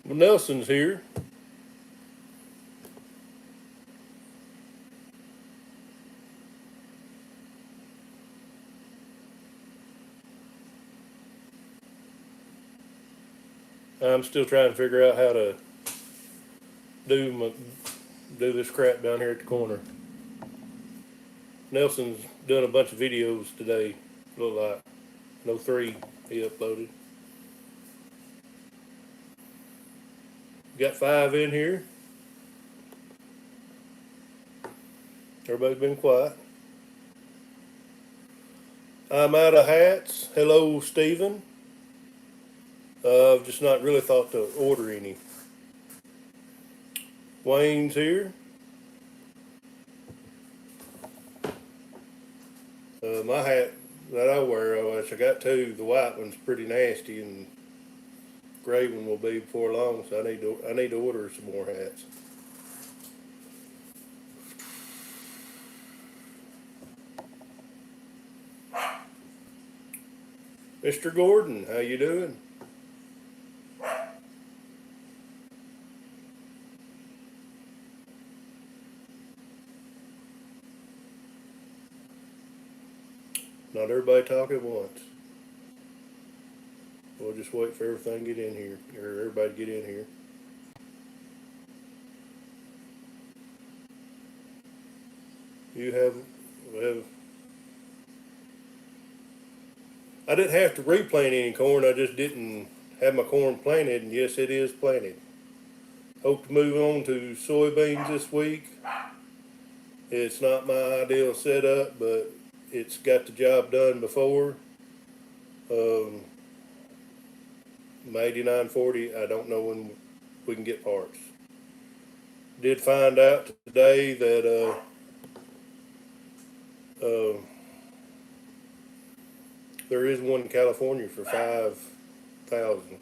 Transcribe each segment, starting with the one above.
Well, Nelson's here. I'm still trying to figure out how to do my, do this crap down here at the corner. Nelson's doing a bunch of videos today. Look like no three he uploaded. Got five in here. Everybody's been quiet. I'm out of hats. Hello, Stephen. I've just not really thought to order any. Wayne's here. My hat that I wear, which I got two, the white one's pretty nasty, and gray one will be before long. So I need to order some more hats. Mr. Gordon, how you doing? Not everybody talk at once. We'll just wait for everything to get in here, or everybody to get in here. You have. I didn't have to replant any corn. I just didn't have my corn planted, and yes, it is planted. Hope to move on to soybeans this week. It's not my ideal setup, but it's got the job done before. Um, my 8940, I don't know when we can get parts. Did find out today that there is one in California for 5,000.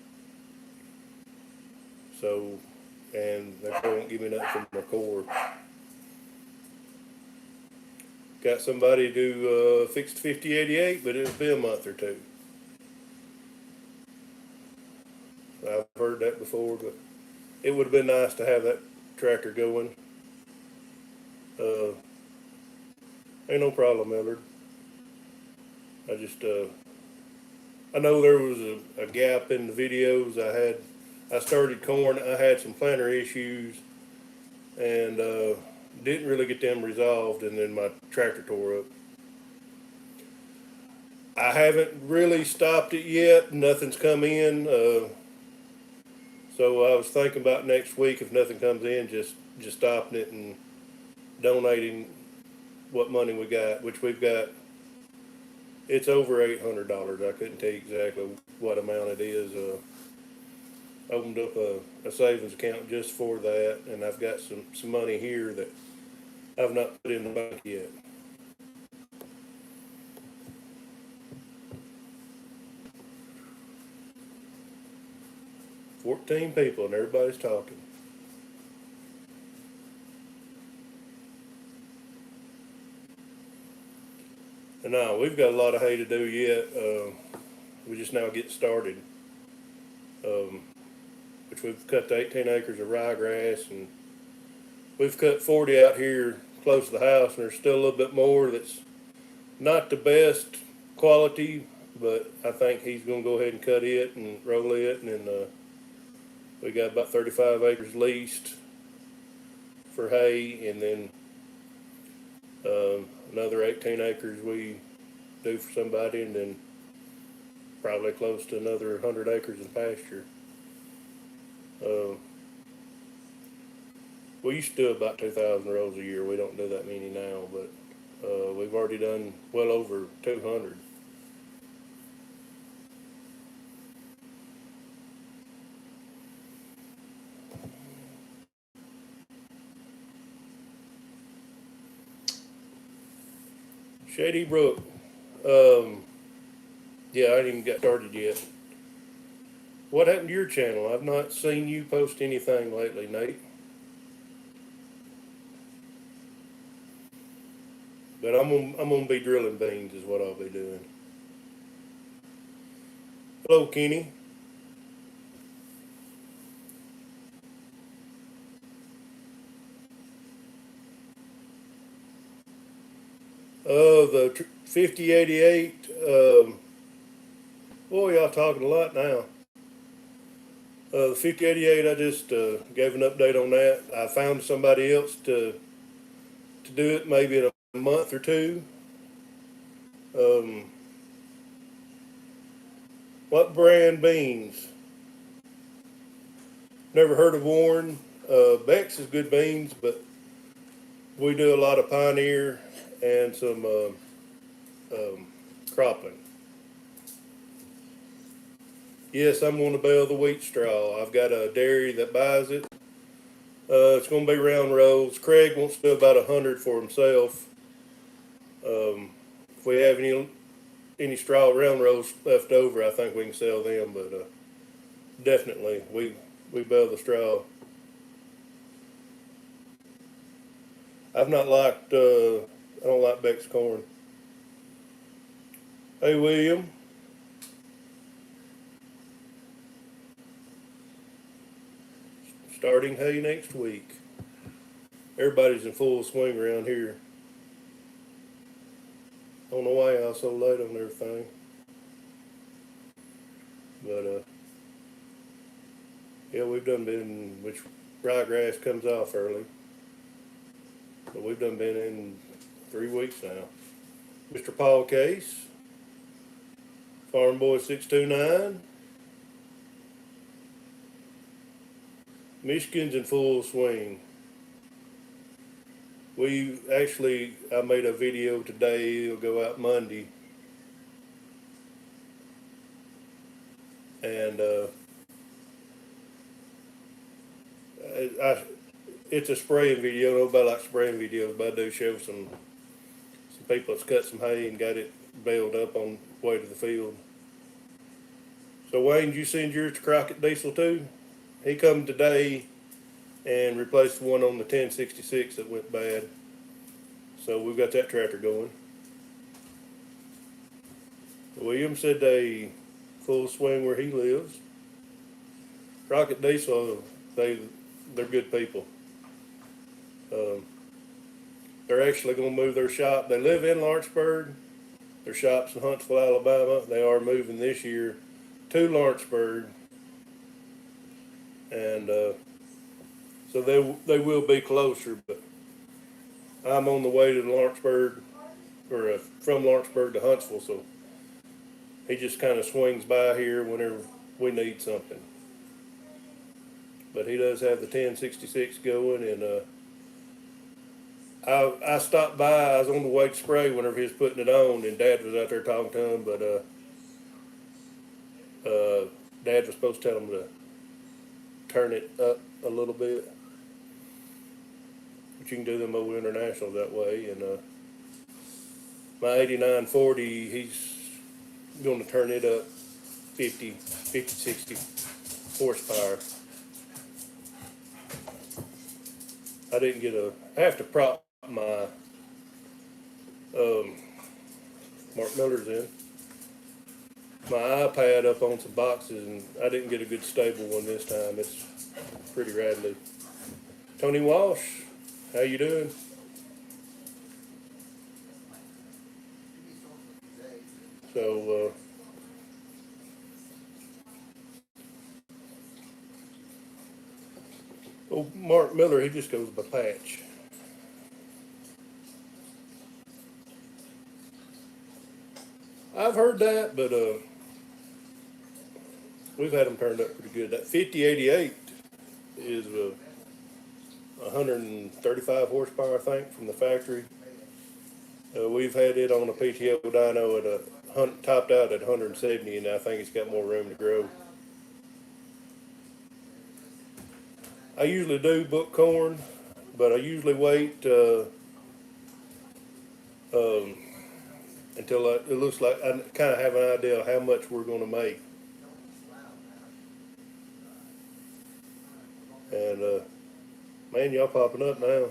So, and they won't give me nothing from my core. Got somebody to fix the 5088, but it'll be a month or two. I've heard that before, but it would have been nice to have that tractor going. Uh, ain't no problem, Millard. I just, I know there was a gap in the videos. I started corn. I had some planter issues, and didn't really get them resolved, and then my tractor tore up. I haven't really stopped it yet. Nothing's come in. So I was thinking about next week, if nothing comes in, just stopping it and donating what money we got, which we've got. It's over $800. I couldn't tell you exactly what amount it is. Opened up a savings account just for that, and I've got some money here that I've not put in the bank yet. $14 people and everybody's talking. And no, we've got a lot of hay to do yet. We just now get started. Um, which we've cut the 18 acres of ryegrass, and we've cut 40 out here close to the house, and there's still a little bit more that's not the best quality, but I think he's going to go ahead and cut it and roll it, and then we got about 35 acres leased for hay, and then another 18 acres we do for somebody, and then probably close to another 100 acres in pasture. Uh, we used to do about 2,000 rows a year. We don't do that many now, but we've already done well over 200. Shady Brook. Um, yeah, I ain't even got started yet. What happened to your channel? I've not seen you post anything lately, Nate. But I'm gonna be drilling beans is what I'll be doing. Hello, Kenny. The 5088, boy, y'all talking a lot now. The 5088, I just gave an update on that. I found somebody else to do it maybe in a month or two. Um, what brand beans? Never heard of Warren. Beck's is good beans, but we do a lot of Pioneer and some Cropland. Yes, I'm going to bale the wheat straw. I've got a dairy that buys it. It's going to be round rolls. Craig wants to do about 100 for himself. If we have any straw round rolls left over, I think we can sell them. But definitely, we bale the straw. I've not liked. I don't like Beck's corn. Hey, William. Starting hay next week. Everybody's in full swing around here. I don't know why y'all so late on everything. But yeah, we've done been, which ryegrass comes off early. But we've done been in 3 weeks now. Mr. Paul Case, Farm Boy 629. Michigan's in full swing. I made a video today, it'll go out Monday. And it's a spraying video. Nobody likes spraying videos, but I do show some people that's cut some hay and got it baled up on the way to the field. So Wayne, did you send yours to Crockett Diesel too? He come today and replaced the one on the 1066 that went bad. So we've got that tractor going. William said they full swing where he lives. Crockett Diesel, they're good people. They're actually going to move their shop. They live in Lawrenceburg. Their shop's in Huntsville, Alabama. They are moving this year to Lawrenceburg. And so they will be closer, but I'm on the way to Lawrenceburg, or from Lawrenceburg to Huntsville, so he just kind of swings by here whenever we need something. But he does have the 1066 going, and I stopped by. I was on the way to spray whenever he was putting it on, and Dad was out there talking to him, but Dad was supposed to tell him to turn it up a little bit. But you can do them over international that way. And my 8940, he's going to turn it up 50, 60 horsepower. I have to prop my Mark Miller's in my iPad up on some boxes, and I didn't get a good stable one this time. It's pretty rattly. Tony Walsh, how you doing? So Mark Miller, he just goes by Patch. I've heard that, but we've had them turned up pretty good. That 5088 is 135 horsepower, I think, from the factory. We've had it on a PTO dyno at topped out at 170, and I think it's got more room to grow. I usually do book corn, but I usually wait until it looks like I kind of have an idea of how much we're going to make. And man, y'all popping up now.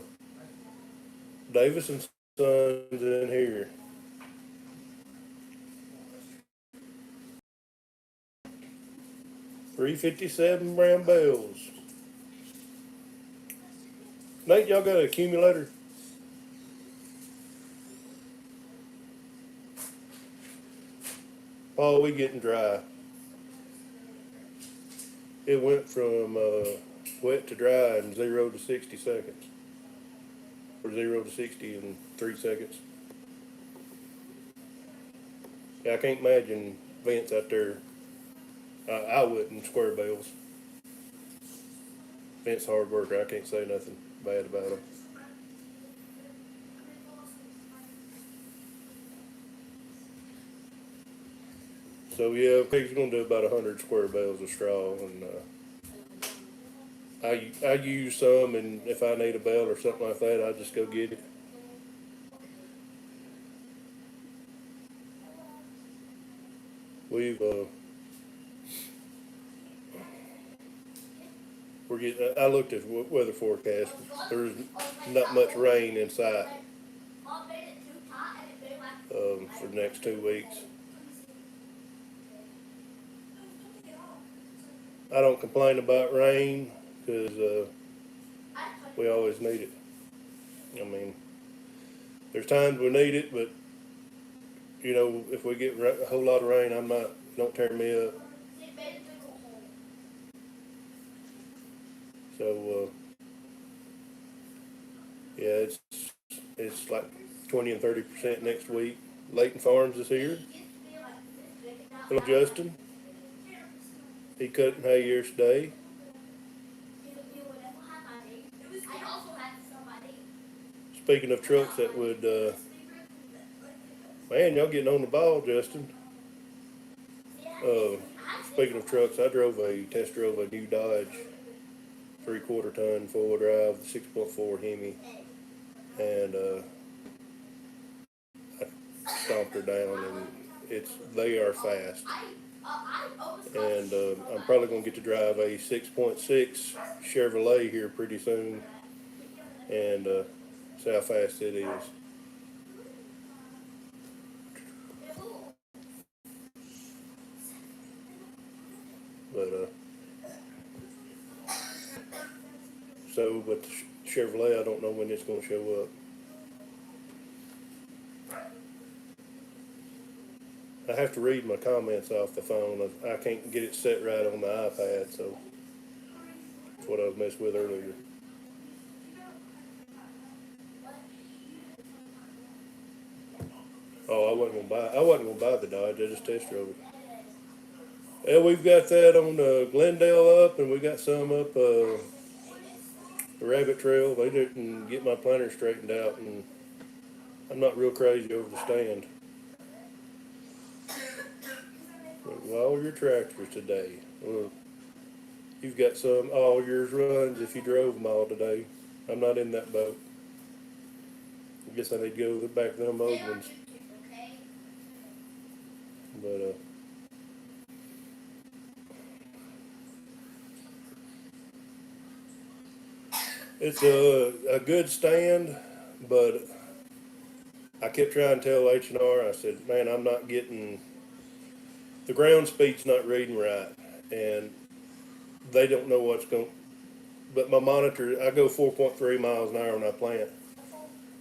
Davis and Sons in here. $3.57 brown bales. Nate, y'all got an accumulator? Paul, we getting dry. It went from wet to dry in 0 to 60 seconds, or 0 to 60 in 3 seconds. Yeah, I can't imagine Vince out there. I wouldn't square bales. Vince hard worker. I can't say nothing bad about him. So yeah, he's gonna do about 100 square bales of straw, and I use some, and if I need a bale or something like that, I just go get it. We've we're getting. I looked at weather forecast. There's not much rain in sight for the next 2 weeks. I don't complain about rain because we always need it. I mean, there's times we need it, but you know, if we get a whole lot of rain, I'm not. Don't tear me up. So yeah, it's like 20 and 30% next week. Leighton Farms is here. Hello, Justin. He cutting hay yesterday. Speaking of trucks that would, man, y'all getting on the ball, Justin. Uh, Speaking of trucks, I test drove a new Dodge 3/4 ton 4-wheel drive 6.4 Hemi, and I stomped her down, and they are fast. And I'm probably gonna get to drive a 6.6 Chevrolet here pretty soon, and see how fast it is. But but the Chevrolet, I don't know when it's gonna show up. I have to read my comments off the phone. I can't get it set right on the iPad, so that's what I was messing with earlier. Oh, I wasn't gonna buy the Dodge. I just test drove it. Yeah, we've got that on Glendale up, and we got some up the Rabbit Trail. They didn't get my planter straightened out, and I'm not real crazy over the stand. But all your tractors today. You've got all yours runs if you drove them all today. I'm not in that boat. I guess I need to go back to them old ones. But it's a good stand, but I kept trying to tell H&R, I said, man, I'm not getting, the ground speed's not reading right, and they don't know what's going, but my monitor, I go 4.3 miles an hour when I plant,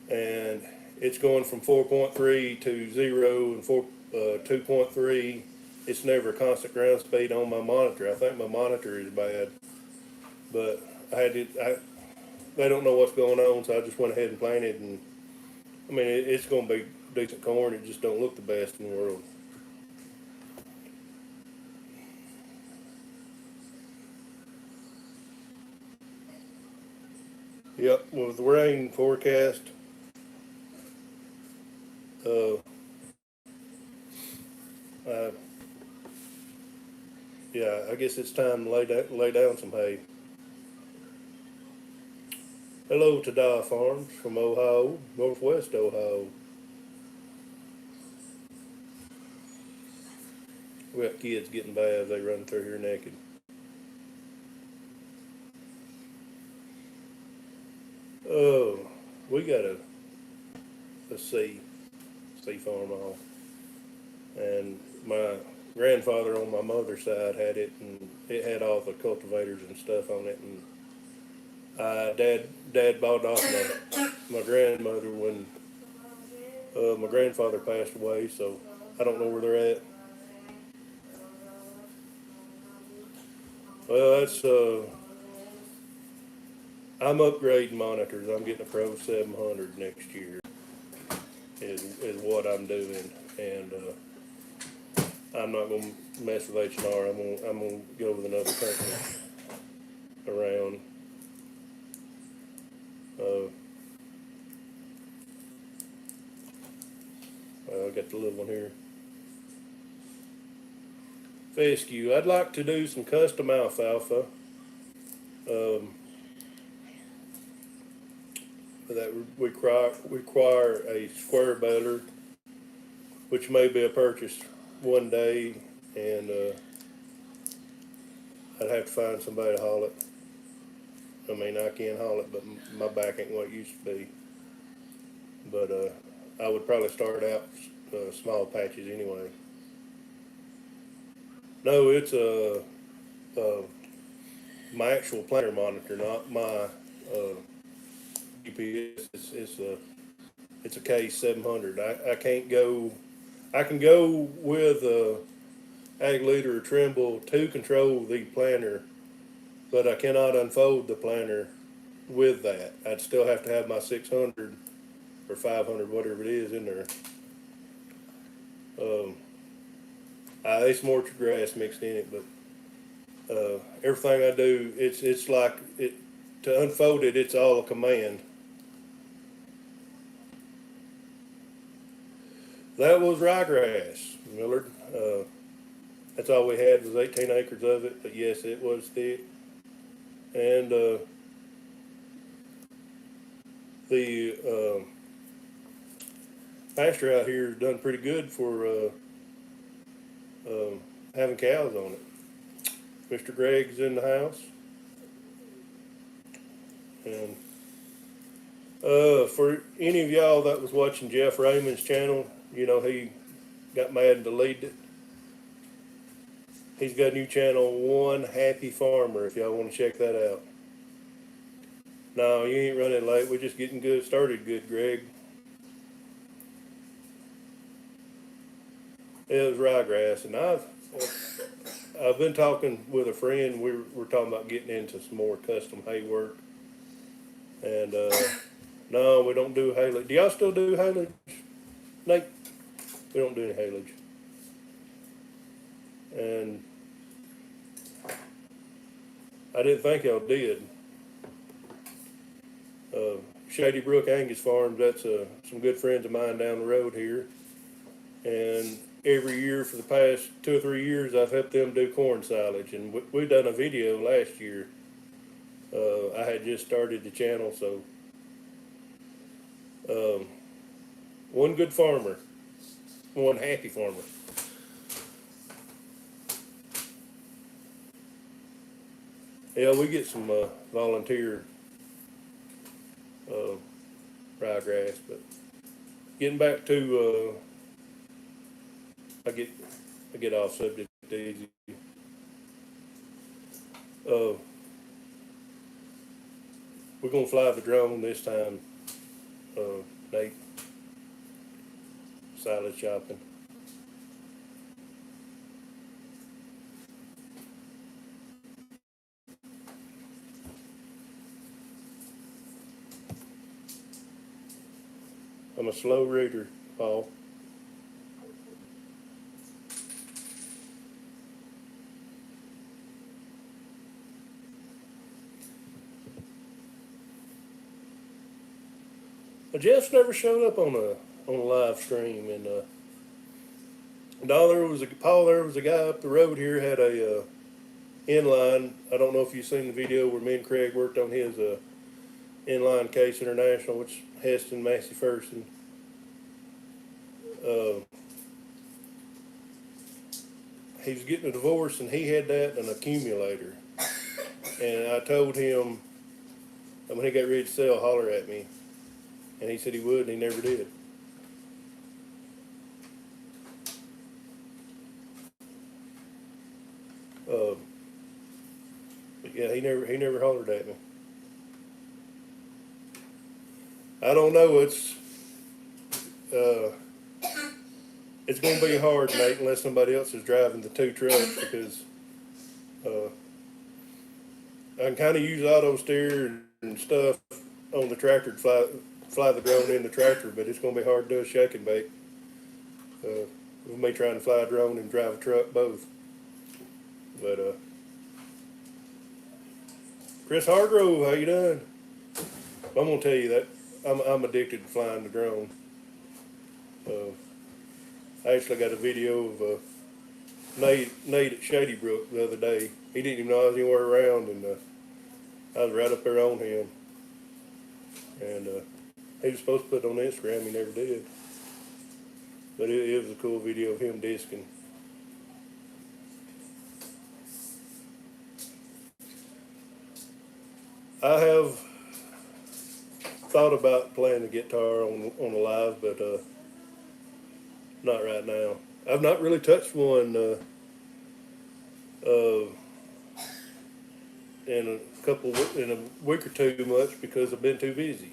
and it's going from 4.3 to 0 and 2.3. It's never a constant ground speed on my monitor. I think my monitor is bad, but they don't know what's going on, so I just went ahead and planted, and I mean, it's going to be decent corn. It just don't look the best in the world. Yep, with the rain forecast, uh, uh, yeah, I guess it's time to lay down some hay. Hello to Dye Farms from Ohio, Northwest Ohio. We got kids getting baths. They run through here naked. Oh, we got a sea farm all, and my grandfather on my mother's side had it, and it had all the cultivators and stuff on it, and dad bought off my grandmother when my grandfather passed away, so I don't know where they're at. Well, that's I'm upgrading monitors. I'm getting a Pro 700 next year. Is what I'm doing, and I'm not gonna mess with H&R. I'm gonna go with another company around. Uh, I got the little one here. Fescue. I'd like to do some custom alfalfa. Um, that would require a square baler, which may be a purchase one day, and I'd have to find somebody to haul it. I mean, I can haul it, but my back ain't what it used to be. But I would probably start out small patches anyway. No, it's my actual planter monitor, not my GPS. It's a K700. I can't go. I can go with ag leader or Trimble to control the planter, but I cannot unfold the planter with that. I'd still have to have my 600 or 500, whatever it is, in there. It's more grass mixed in it, but everything I do, it's like it to unfold it. It's all a command. That was ryegrass, Millard. That's all we had was 18 acres of it, but yes, it was thick. And the pasture out here has done pretty good for having cows on it. Mr. Gregg's in the house, and for any of y'all that was watching Jeff Raymond's channel, you know he got mad and deleted it. He's got a new channel, One Happy Farmer, if y'all want to check that out. No, you ain't running late. We're just getting good started, good Greg. It was ryegrass, and I've been talking with a friend. We're talking about getting into some more custom hay work, and no, we don't do haylage. Do y'all still do haylage, Nate? We don't do any haylage, and I didn't think y'all did. Shady Brook Angus Farms, that's some good friends of mine down the road here, and every year for the past 2 or 3 years I've helped them do corn silage, and we done a video last year. I had just started the channel, so one good farmer, one happy farmer. Yeah, we get some volunteer ryegrass, but getting back to I get off subject easy. We're gonna fly the drone this time, Nate. Silage chopping. I'm a slow reader, Paul. Jeff's never showed up on a live stream, and Paul. There was a guy up the road here had a inline. I don't know if you've seen the video where me and Craig worked on his inline case international, which Heston Massey Ferguson. He was getting a divorce, and he had that and an accumulator. And I told him, and when he got ready to sell, holler at me. And he said he would, and he never did. But yeah, he never hollered at me. I don't know. It's going to be hard, Nate, unless somebody else is driving the two trucks, because I can kind of use auto steer and stuff on the tractor to fly the drone in the tractor, but it's going to be hard to do a shake and bake. With me trying to fly a drone and drive a truck both. But Chris Hargrove, how you doing? I'm gonna tell you that I'm addicted to flying the drone. I actually got a video of Nate at Shady Brook the other day. He didn't even know I was anywhere around, and I was right up there on him. And he was supposed to put it on Instagram, he never did. But it was a cool video of him disking. I have thought about playing the guitar on a live, but not right now. I've not really touched one in a week or two much because I've been too busy.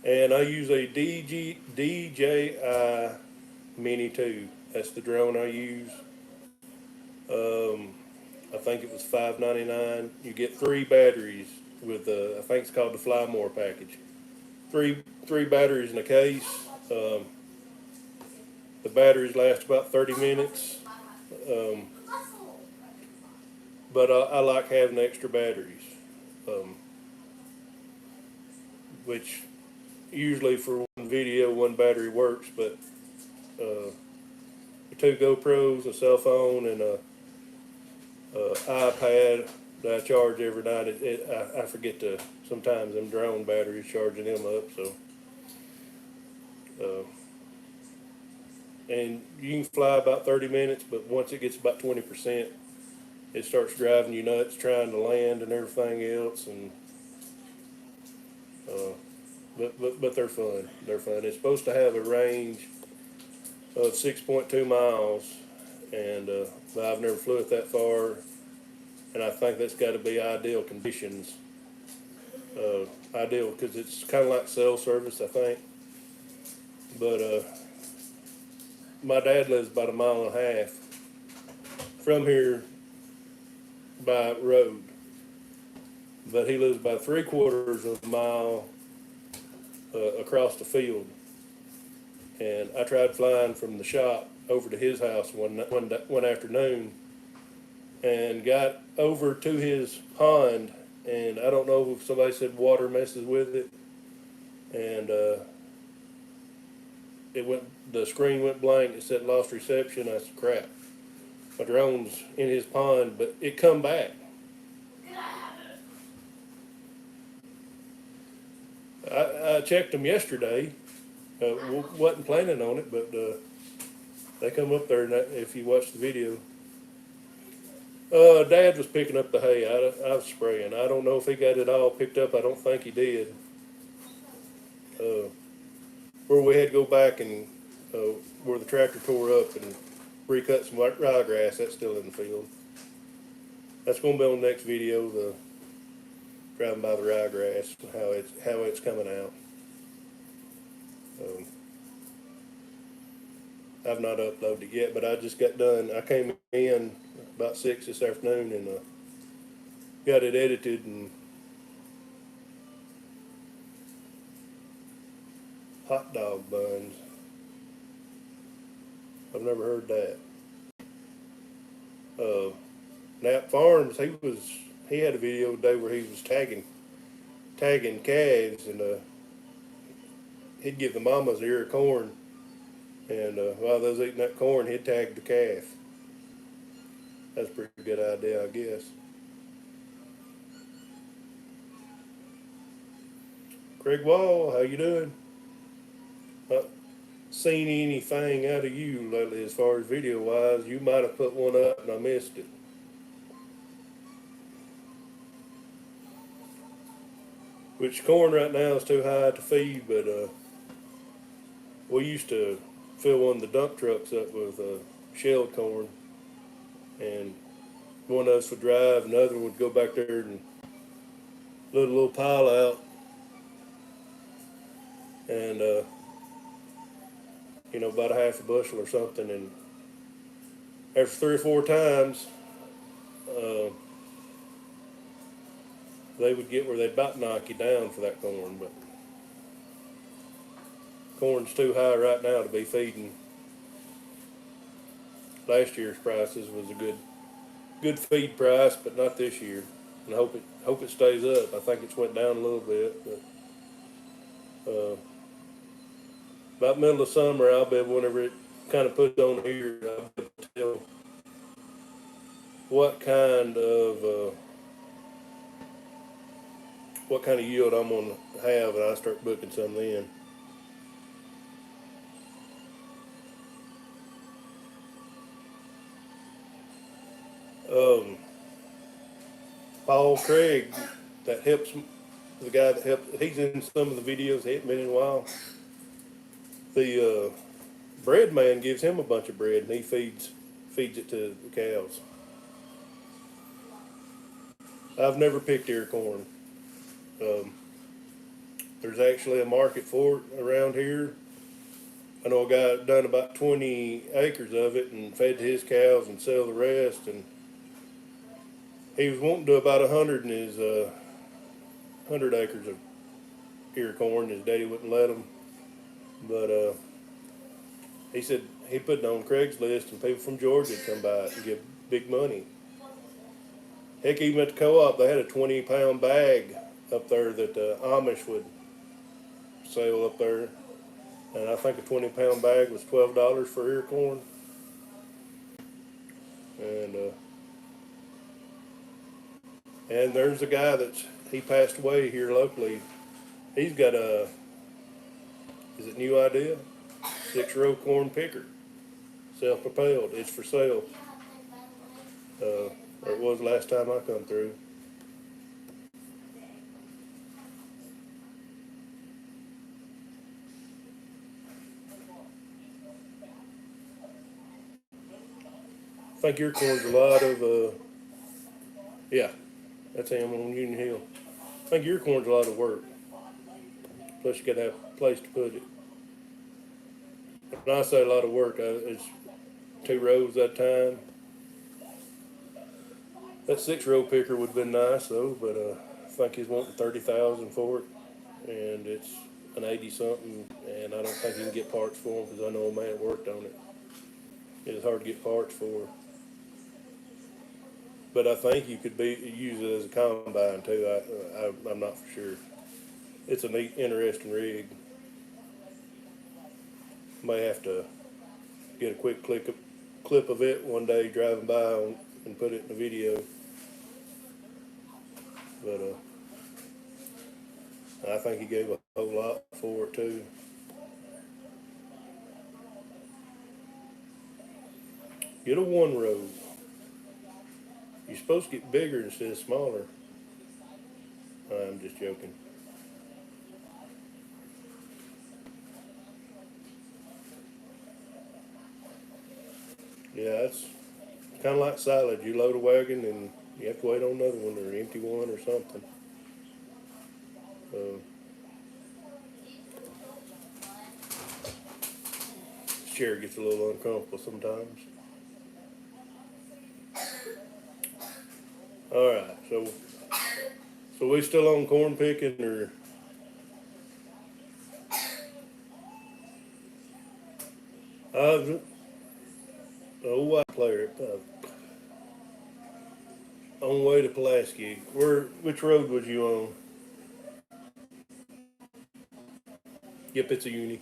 And I use a DJI Mini 2. That's the drone I use. I think it was $5.99. You get 3 batteries with I think it's called the Fly More package. Three batteries in a case. The batteries last about 30 minutes. But I like having extra batteries, which usually for one video, one battery works, but the 2 GoPros, a cell phone, and a iPad that I charge every night. I forget to sometimes them drone batteries charging them up. So, and you can fly about 30 minutes, but once it gets about 20%, it starts driving you nuts trying to land and everything else. And but they're fun. They're fun. It's supposed to have a range of 6.2 miles, and but I've never flew it that far, and I think that's got to be ideal conditions. Ideal because it's kind of like cell service, I think. But my dad lives about 1.5 miles from here by road, but he lives about 3/4 of a mile across the field. And I tried flying from the shop over to his house one afternoon, and got over to his pond, and I don't know if somebody said water messes with it, and the screen went blank. It said lost reception. I said, crap, my drone's in his pond, but it come back. I checked them yesterday. Wasn't planning on it, but they come up there, and if you watch the video, Dad was picking up the hay. I was spraying. I don't know if he got it all picked up. I don't think he did. Where we had to go back and where the tractor tore up and recut some ryegrass, that's still in the field. That's going to be on the next video, the driving by the ryegrass, how it's coming out. I've not uploaded it yet, but I just got done. I came in about 6 this afternoon and got it edited, and hot dog buns. I've never heard that. Nap Farms, he had a video today where he was tagging calves, and he'd give the mamas an ear of corn, and while they was eating that corn, he'd tag the calf. That's a pretty good idea, I guess. Craig Wall, how you doing? Not seen anything out of you lately as far as video wise. You might have put one up and I missed it. Which corn right now is too high to feed, but we used to fill one of the dump trucks up with shelled corn, and one of us would drive, and the other one would go back there and load a little pile out, and about a half a bushel or something, and after 3 or 4 times, they would get where they'd about knock you down for that corn, but corn's too high right now to be feeding. Last year's prices was a good feed price, but not this year. And I hope it stays up. I think it's went down a little bit, but about middle of summer, I'll be able, whenever it kind of puts on here, I'll be able to tell what kind of yield I'm gonna have, and I start booking some then. Um, Paul Craig, that helps the guy that helped. He's in some of the videos. He hasn't been in a while. The bread man gives him a bunch of bread, and he feeds it to the cows. I've never picked ear corn. Um, there's actually a market for it around here. I know a guy that done about 20 acres of it and fed to his cows and sell the rest. And he was wanting to do about 100 in his 100 acres of ear corn. His daddy wouldn't let him, but he said he put it on Craigslist, and people from Georgia would come by and give big money. Heck, even at the co-op, they had a 20-pound bag up there that the Amish would sell up there. And I think a 20-pound bag was $12 for ear corn. And there's a guy he passed away here locally. He's got is it New Idea? 6-row corn picker, self-propelled. It's for sale. Or it was last time I come through. I think your corn's a lot of, yeah, that's him on Union Hill. I think your corn's a lot of work. Plus you gotta have a place to put it. When I say a lot of work, it's 2 rows at a time. That 6-row picker would have been nice though, but I think he's wanting $30,000 for it, and it's an 80-something, and I don't think he can get parts for him because I know a man worked on it. It's hard to get parts for. But I think you could use it as a combine too. I'm not for sure. It's a neat, interesting rig. May have to get a quick clip of it one day driving by and put it in a video. But I think he gave a whole lot for it too. Get a 1-row. You're supposed to get bigger instead of smaller. I'm just joking. Yeah, it's kind of like silage. You load a wagon and you have to wait on another one or an empty one or something. This chair gets a little uncomfortable sometimes. All right, so we still on corn picking or? Old white player on the way to Pulaski. Which road was you on? Yep, it's a uni.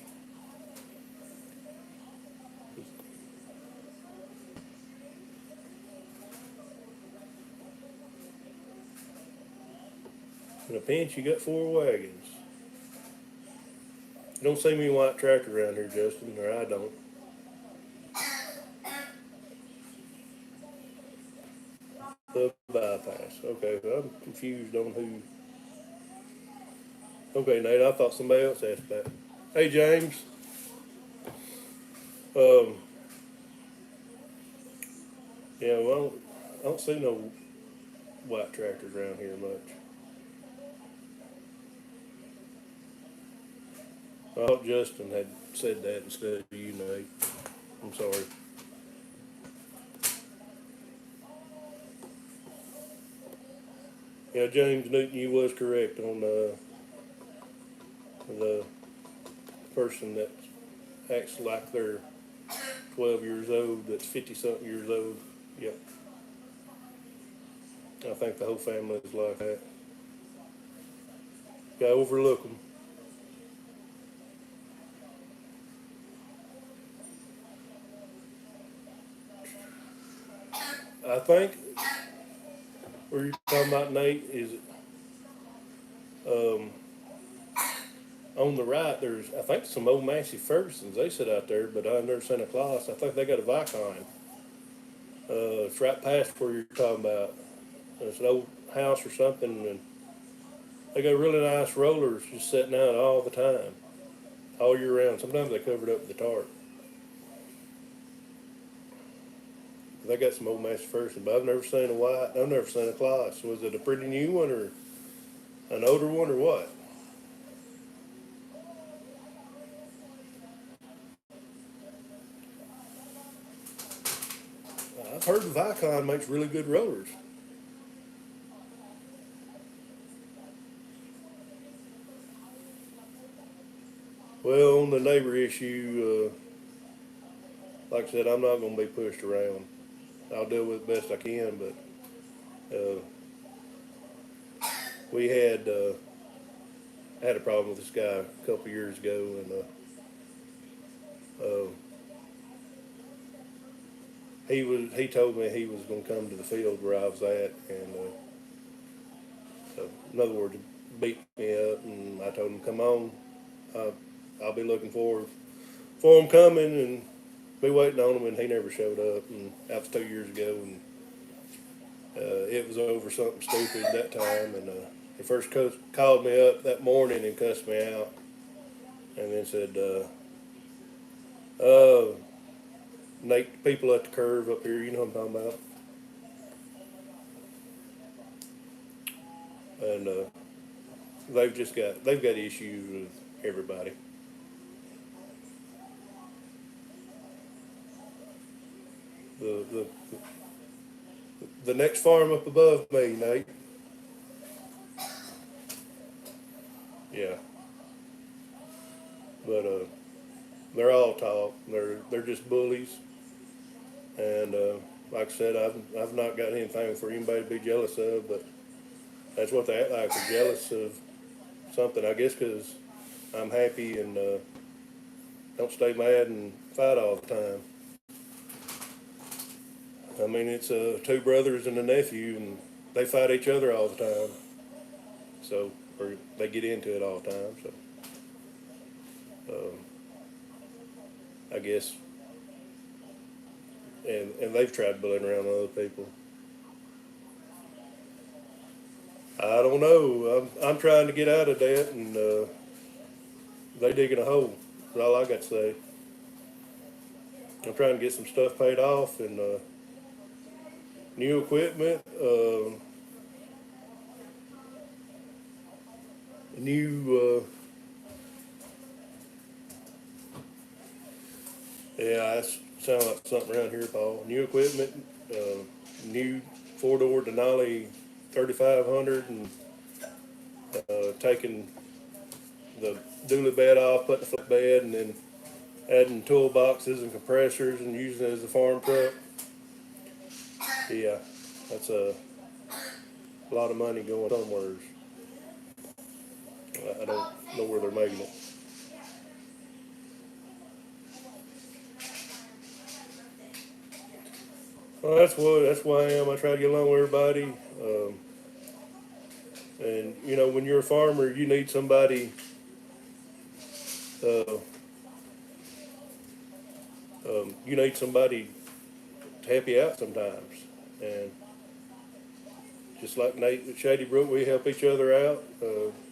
In a pinch, you got 4 wagons. You don't see me white tractor around here, Justin, or I don't. The bypass. Okay, so I'm confused on who. Okay, Nate, I thought somebody else asked that. Hey, James. Um, yeah, well, I don't see no white tractors around here much. I thought Justin had said that instead of you, Nate. I'm sorry. Yeah, James Newton, you was correct on the person that acts like they're 12 years old, that's 50 something years old. Yep. I think the whole family is like that. Got to overlook them. I think where you're talking about, Nate, is um, on the right. There's, I think, some old Massey Fergusons. They sit out there, but I've never seen a class. I think they got a Vicon. It's right past where you're talking about. It's an old house or something, and they got really nice rollers just sitting out all the time, all year round. Sometimes they covered up with the tarp. They got some old Massey Ferguson, but I've never seen a white. I've never seen a class. Was it a pretty new one or an older one or what? I've heard the Vicon makes really good rollers. Well, on the neighbor issue, like I said, I'm not going to be pushed around. I'll do it best I can, but we had a problem with this guy a couple years ago, and he told me he was going to come to the field where I was at, and so in other words, beat me up, and I told him, come on, uh, I'll be looking for him coming, and be waiting on him, and he never showed up, and that was 2 years ago, and it was over something stupid that time, and he first called me up that morning and cussed me out, and then said, Nate, people at the curve up here, you know what I'm talking about, and they've got issues with everybody. The the next farm up above me, Nate. Yeah, but they're all talk. They're just bullies, and like I said, I've not got anything for anybody to be jealous of, but that's what they act like. They're jealous of something, I guess, because I'm happy and don't stay mad and fight all the time. I mean, it's two brothers and a nephew, and they fight each other all the time. So, or they get into it all the time. So, I guess, and they've tried bullying around other people. I don't know. I'm trying to get out of debt, and they digging a hole. That's all I got to say. I'm trying to get some stuff paid off and new equipment, new. Yeah, that sounds like something around here, Paul. New equipment, new four-door Denali 3500, and taking the dually bed off, putting the foot bed, and then adding toolboxes and compressors and using it as a farm truck. Yeah, that's a lot of money going somewhere. I don't know where they're making it. Well, that's why I am. I try to get along with everybody. And when you're a farmer, you need somebody. Uh, you need somebody to help you out sometimes. And just like Nate at Shady Brook, we help each other out.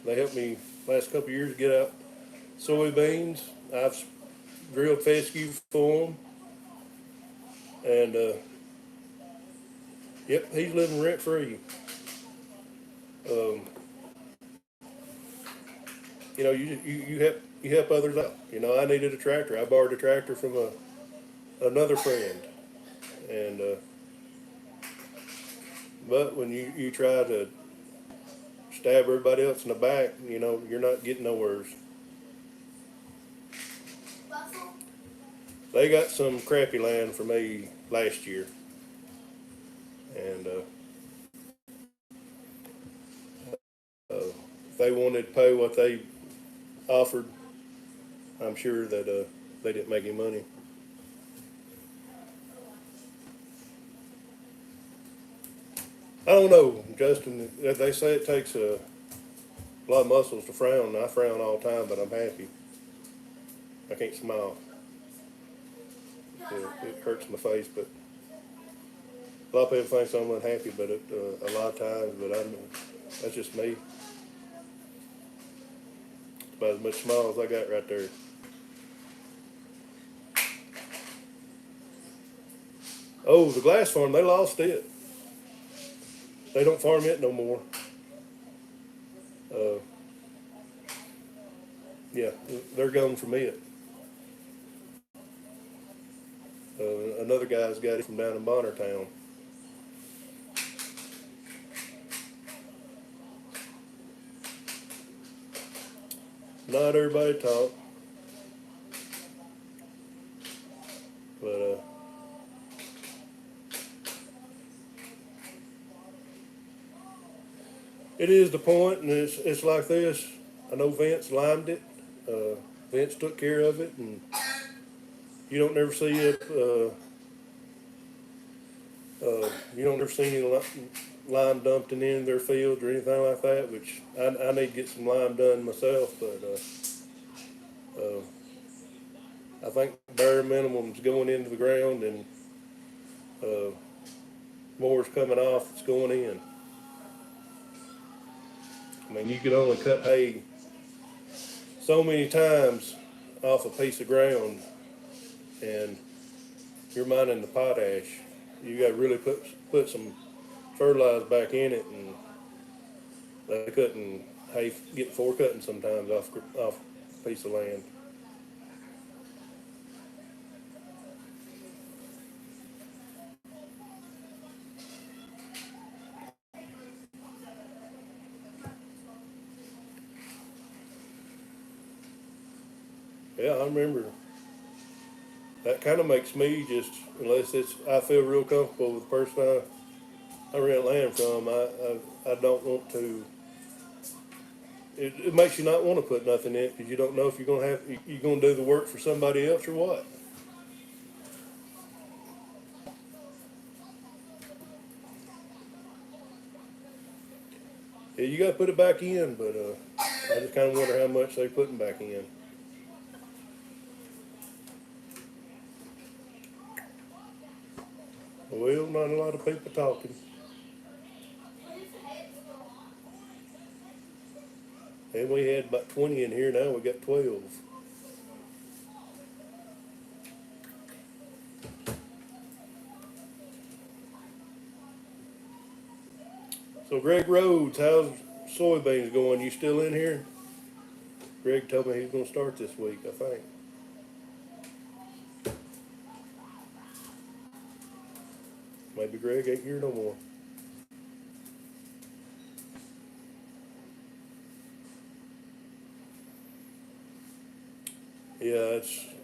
They helped me last couple of years get out soybeans. I've drilled fescue for them, and yep, he's living rent free. Um, you help others out. I needed a tractor. I borrowed a tractor from another friend, and but when you try to stab everybody else in the back, you know, you're not getting nowheres. They got some crappy land for me last year, and if they wanted to pay what they offered, I'm sure that they didn't make any money. I don't know, Justin. They say it takes a lot of muscles to frown. I frown all the time, but I'm happy. I can't smile. It hurts my face, but a lot of people think I'm unhappy, but a lot of times, but that's just me. It's about as much smile as I got right there. Oh, the glass farm, they lost it. They don't farm it no more. Uh, yeah, they're gone from it. Another guy's got it from down in Bonner Town. Not everybody talk, but it is the point, and it's like this. I know Vince limed it. Vince took care of it, and you don't never see it. You don't ever see any lime dumped in any of their fields or anything like that. Which I need to get some lime done myself, but I think bare minimum's going into the ground, and more's coming off. It's going in. I mean, you could only cut hay so many times off a piece of ground, and you're mining the potash. You got to really put some fertilizer back in it, and they cutting hay, get 4 cuttings sometimes off a piece of land. Yeah, I remember. That kind of makes me just, unless I feel real comfortable with the person I rent land from, I don't want to. It makes you not want to put nothing in it because you don't know if you're gonna do the work for somebody else or what. Yeah, you got to put it back in, but I just kind of wonder how much they're putting back in. Well, not a lot of people talking. And we had about 20 in here, now we got 12. So Greg Rhodes, how's soybeans going? You still in here? Greg told me he's going to start this week, I think. Maybe Greg ain't here no more. Yeah,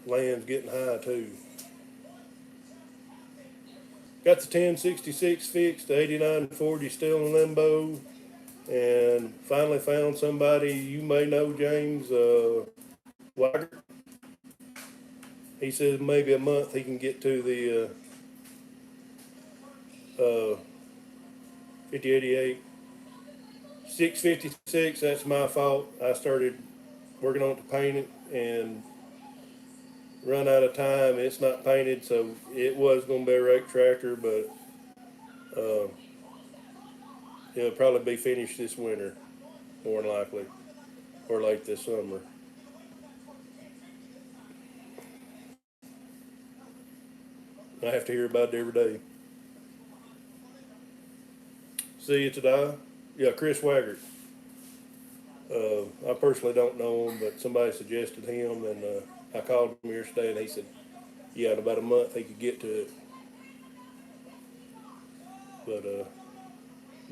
land's getting high too. Got the 1066 fixed, the 8940 still in limbo, and finally found somebody you may know, James Wagner. He says maybe a month he can get to the 5088. 656, that's my fault. I started working on it to paint it and run out of time. It's not painted, so it was going to be a rake tractor, but it'll probably be finished this winter, more than likely, or late this summer. I have to hear about it every day. See you today? Yeah, Chris Waggart. I personally don't know him, but somebody suggested him, and I called him yesterday, and he said, yeah, in about a month he could get to it. But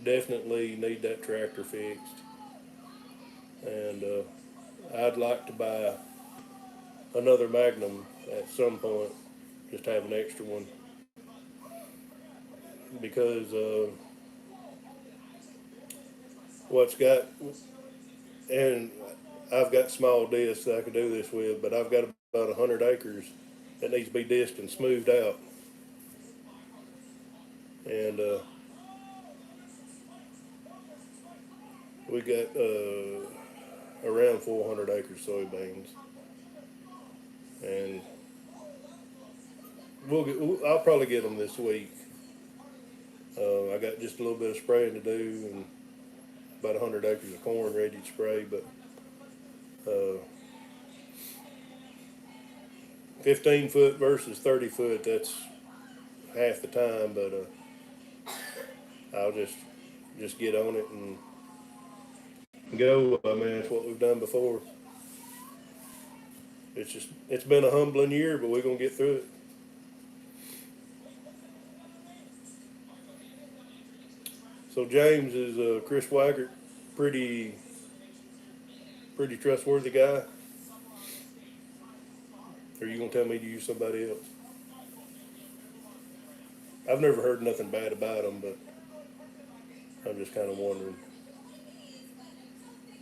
definitely need that tractor fixed. and I'd like to buy another Magnum at some point, just have an extra one because what's got and I've got small discs that I could do this with, but I've got about 100 acres that needs to be disked and smoothed out, and we got around 400 acres soybeans, and I'll probably get them this week. I got just a little bit of spraying to do, and about 100 acres of corn ready to spray, but 15 foot versus 30 foot, that's half the time, but I'll just get on it and go. I mean, it's what we've done before. It's been a humbling year, but we're gonna get through it. So James is Chris Waggart, pretty trustworthy guy. Or are you gonna tell me to use somebody else? I've never heard nothing bad about him, but I'm just kind of wondering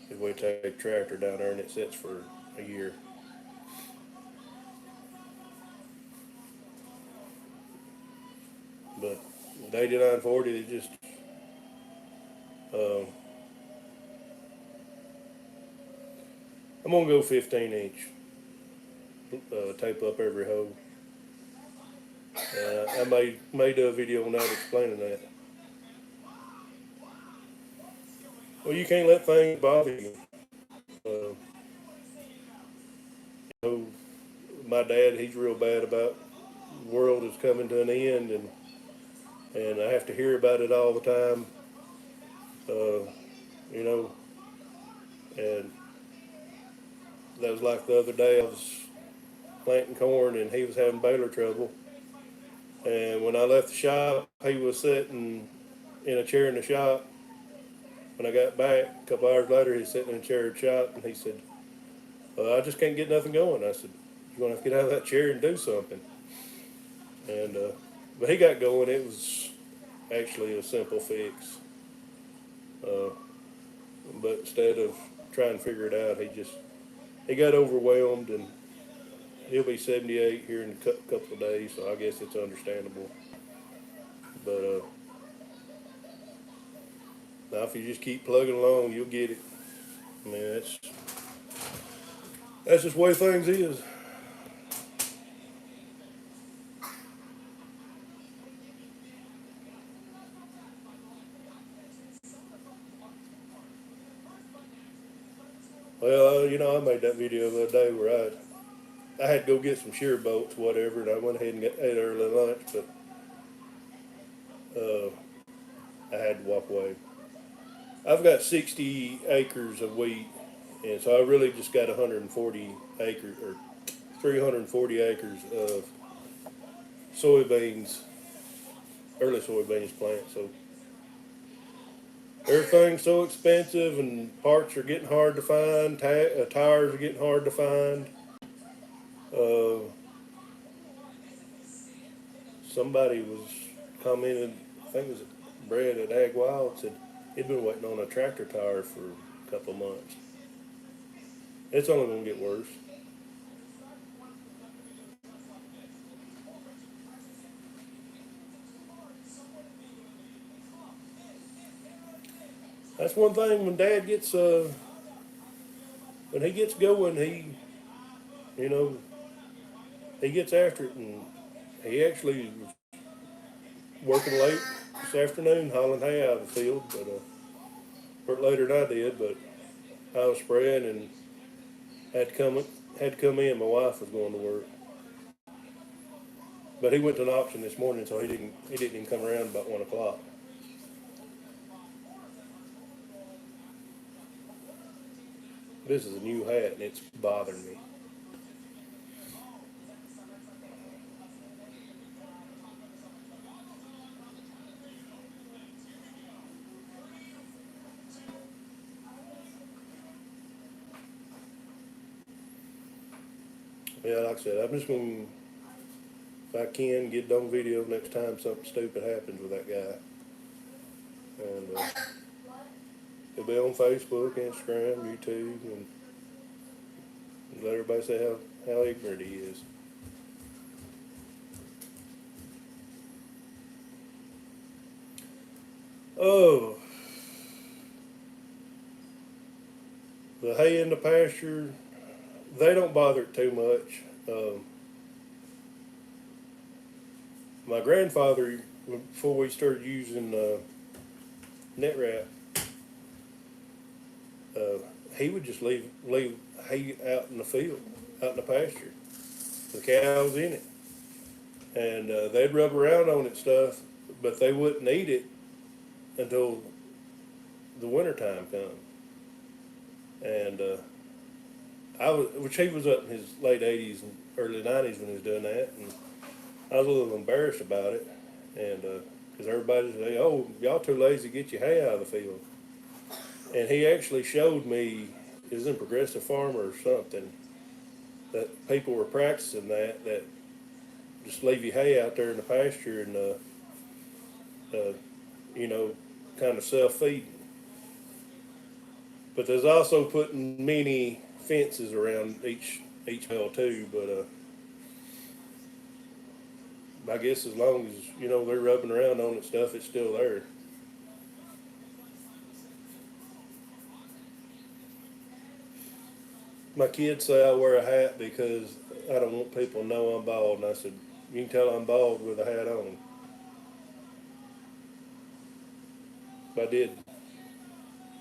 if we take a tractor down there and it sits for a year. But the 8940, they just uh, I'm gonna go 15 inch, tape up every hole. I made a video on that explaining that. Well, you can't let things bother you. Uh, you know, my dad, he's real bad about the world is coming to an end, and I have to hear about it all the time. You know, and that was like the other day. I was planting corn, and he was having baler trouble. And when I left the shop, he was sitting in a chair in the shop. When I got back a couple hours later, he was sitting in a chair in the shop, and he said, "I just can't get nothing going." I said, "You're gonna have to get out of that chair and do something." And but he got going. It was actually a simple fix. Uh, but instead of trying to figure it out, he got overwhelmed, and he'll be 78 here in a couple of days. So I guess it's understandable. But now if you just keep plugging along, you'll get it. I mean, that's just the way things is. Well, I made that video the other day where I had to go get some shear bolts, whatever, and I went ahead and ate early lunch, but uh, I had to walk away. I've got 60 acres of wheat, and so I really just got 140 acres or 340 acres of soybeans, early soybeans plant. So everything's so expensive, and parts are getting hard to find. Tires are getting hard to find. Uh, Somebody was commenting, I think it was Brad at Ag Wild, said he'd been waiting on a tractor tire for a couple of months. It's only going to get worse. That's one thing when Dad gets when he gets going, you know he gets after it, and he actually was working late this afternoon hauling hay out of the field, but worked later than I did. But I was spraying and had to come in. My wife was going to work, but he went to an auction this morning, so he didn't even come around about 1 o'clock. This is a new hat, and it's bothering me. Yeah, like I said, I'm just gonna, if I can, get it on video next time something stupid happens with that guy. And it'll be on Facebook, Instagram, YouTube, and let everybody say how ignorant he is. Oh, the hay in the pasture, they don't bother it too much. My grandfather, before we started using net wrap, uh, he would just leave hay out in the field, out in the pasture. The cows in it, and they'd rub around on it and stuff, but they wouldn't eat it until the wintertime come. And which he was up in his late 80s and early 90s when he was doing that, and I was a little embarrassed about it, and because everybody said, "Oh, y'all too lazy to get your hay out of the field," and he actually showed me, it was in Progressive Farmer or something, that people were practicing that just leave your hay out there in the pasture and uh, you know, kind of self-feeding. But there's also putting mini fences around each hill too. But I guess as long as they're rubbing around on it stuff, it's still there. My kids say I wear a hat because I don't want people to know I'm bald, and I said, you can tell I'm bald with a hat on. I did.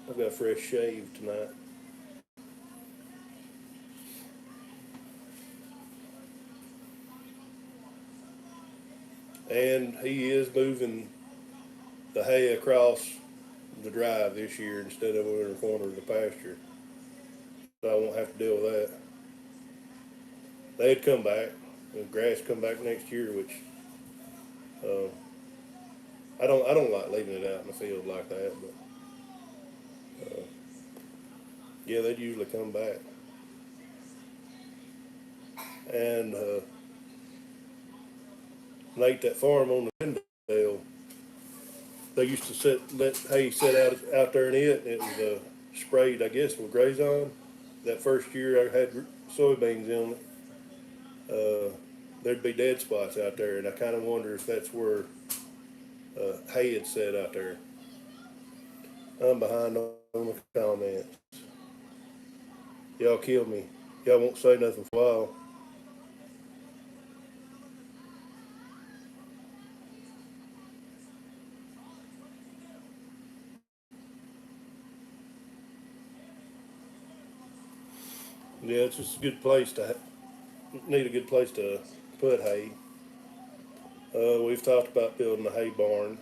I've got a fresh shave tonight. And he is moving the hay across the drive this year instead of over in the corner of the pasture. So I won't have to deal with that. They'd come back. The grass come back next year, which uh, I don't like leaving it out in the field like that. But yeah, they'd usually come back. And Nate, that farm on the Wendell, they used to let hay sit out there in it, and it was sprayed, I guess, with Grazon. That first year I had soybeans in it. There'd be dead spots out there, and I kind of wonder if that's where hay had set out there. I'm behind on the comments. Y'all kill me. Y'all won't say nothing for a while. Yeah, it's just a good place to need a good place to put hay. We've talked about building a hay barn.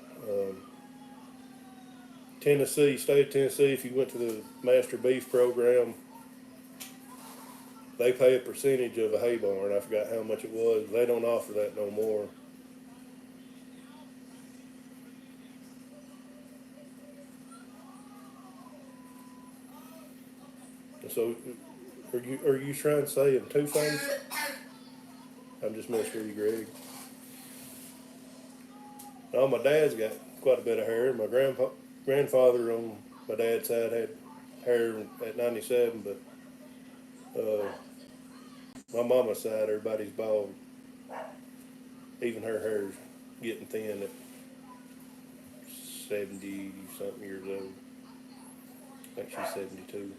Tennessee, state of Tennessee, if you went to the Master Beef program, they pay a percentage of a hay barn. I forgot how much it was. They don't offer that no more. So, are you trying to say I'm two faced? I'm just messing with you, Greg. Oh, my dad's got quite a bit of hair. My grandfather on my dad's side had hair at 97, but uh, my mama's side, everybody's bald. Even her hair's getting thin at 70 something years old. I think she's 72.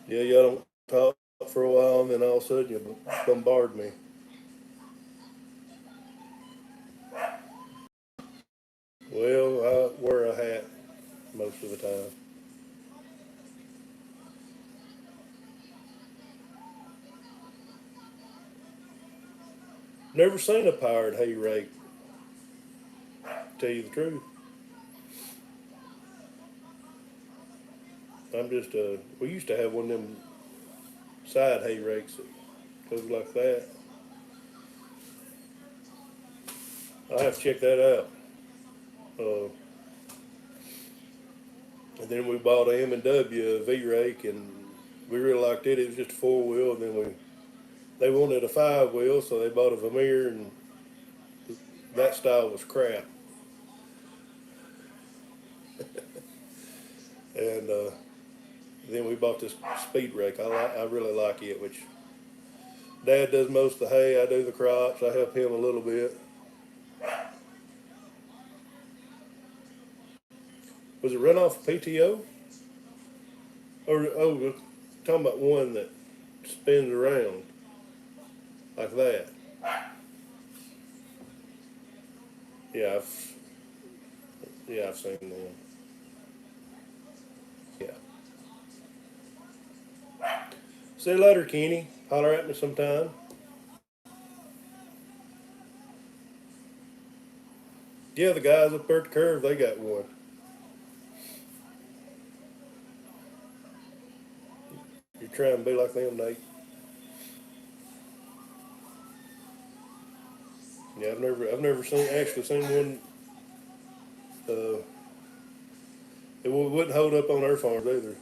Yeah, y'all don't talk for a while, and then all of a sudden you bombard me. Well, I wear a hat most of the time. Never seen a powered hay rake, to tell you the truth. I'm just we used to have one of them side hay rakes that goes like that. I'll have to check that out. And then we bought a M&W V-rake, and we really liked it. It was just a four-wheel, and then they wanted a five-wheel, so they bought a Vermeer, and that style was crap. And then we bought this speed rake. I really like it, which Dad does most of the hay. I do the crops. I help him a little bit. Was it run off PTO? Or, oh, talking about one that spins around like that. Yeah, I've seen one. Yeah. See you later, Kenny. Holler at me sometime. Yeah, the guys up there at the curve, they got one. You're trying to be like them, Nate. Yeah, I've never actually seen one. Uh, it wouldn't hold up on our farms either.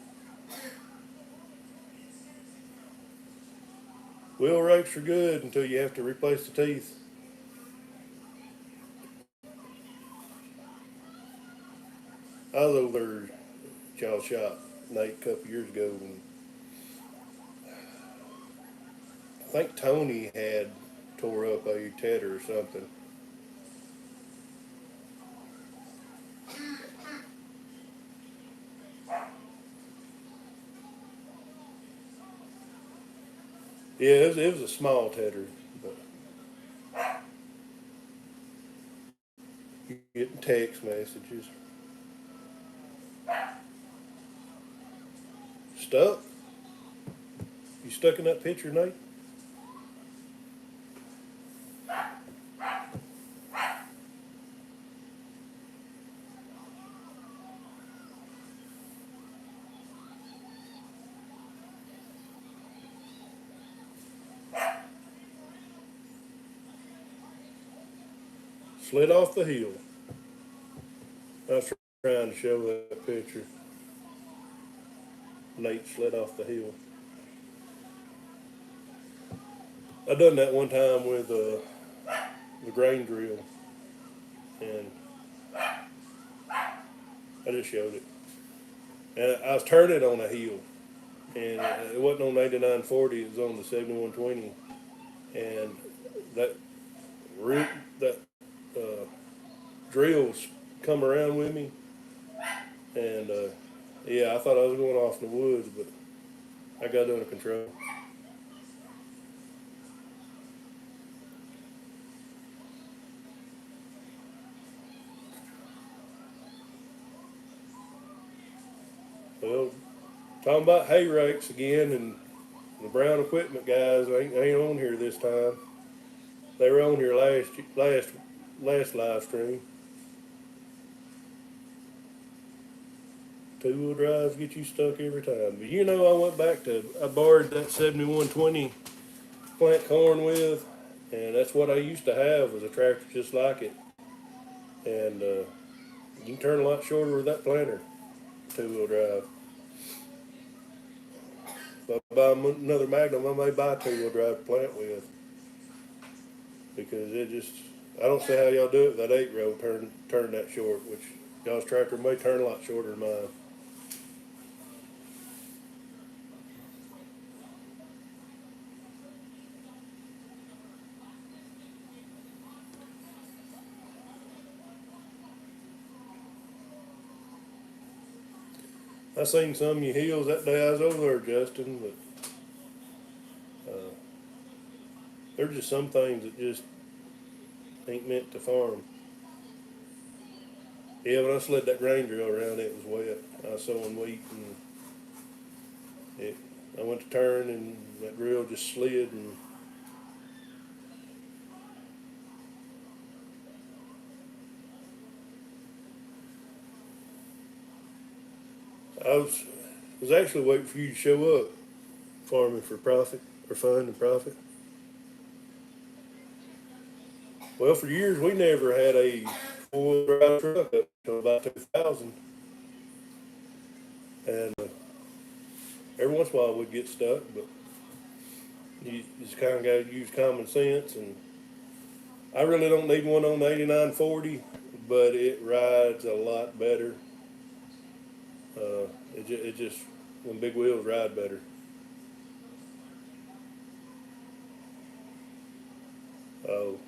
Wheel rakes are good until you have to replace the teeth. I was over there at y'all's shop, Nate, a couple years ago, and I think Tony had tore up a tedder or something. Yeah, it was a small tedder, but you getting text messages. Stuck? You stuck in that picture, Nate? Slid off the hill. I was trying to show that picture. Nate slid off the hill. I done that one time with the grain drill, and I just showed it. And I was turning on a hill, and it wasn't on 8940, it was on the 7120, and that root, that uh, drill's come around with me, and yeah, I thought I was going off in the woods, but I got it under control. Well, talking about hay rakes again, and the Brown Equipment guys ain't on here this time. They were on here last live stream. Two-wheel drives get you stuck every time. But you know, I borrowed that 7120 plant corn with, and that's what I used to have was a tractor just like it. And you can turn a lot shorter with that planter, two-wheel drive. If I buy another Magnum, I may buy a two-wheel drive to plant with because I don't see how y'all do it. That 8-row turn that short, which y'all's tractor may turn a lot shorter than mine. I seen some of your hills that day I was over there, Justin, but there's just some things that just ain't meant to farm. Yeah, when I slid that grain drill around, it was wet. I was sowing wheat, and I went to turn, and that drill just slid, and I was actually waiting for you to show up, farming for profit or fun and profit. Well, for years we never had a four-wheel drive truck up until about 2000. and every once in a while we'd get stuck, but you just kind of got to use common sense. And I really don't need one on the 8940, but it rides a lot better. It just, when big wheels ride better. Oh,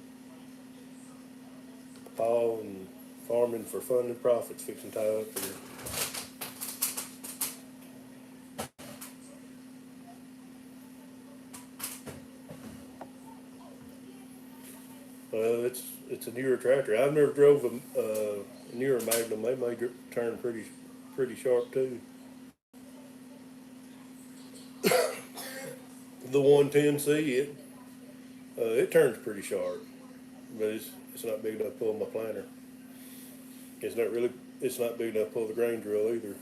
Paul and Farming for Fun and Profits fixing to tie up here. Well, it's a newer tractor. I've never drove a newer Magnum. They may turn pretty sharp too. The 110C, it turns pretty sharp, but it's not big enough to pull my planter. It's not big enough to pull the grain drill either.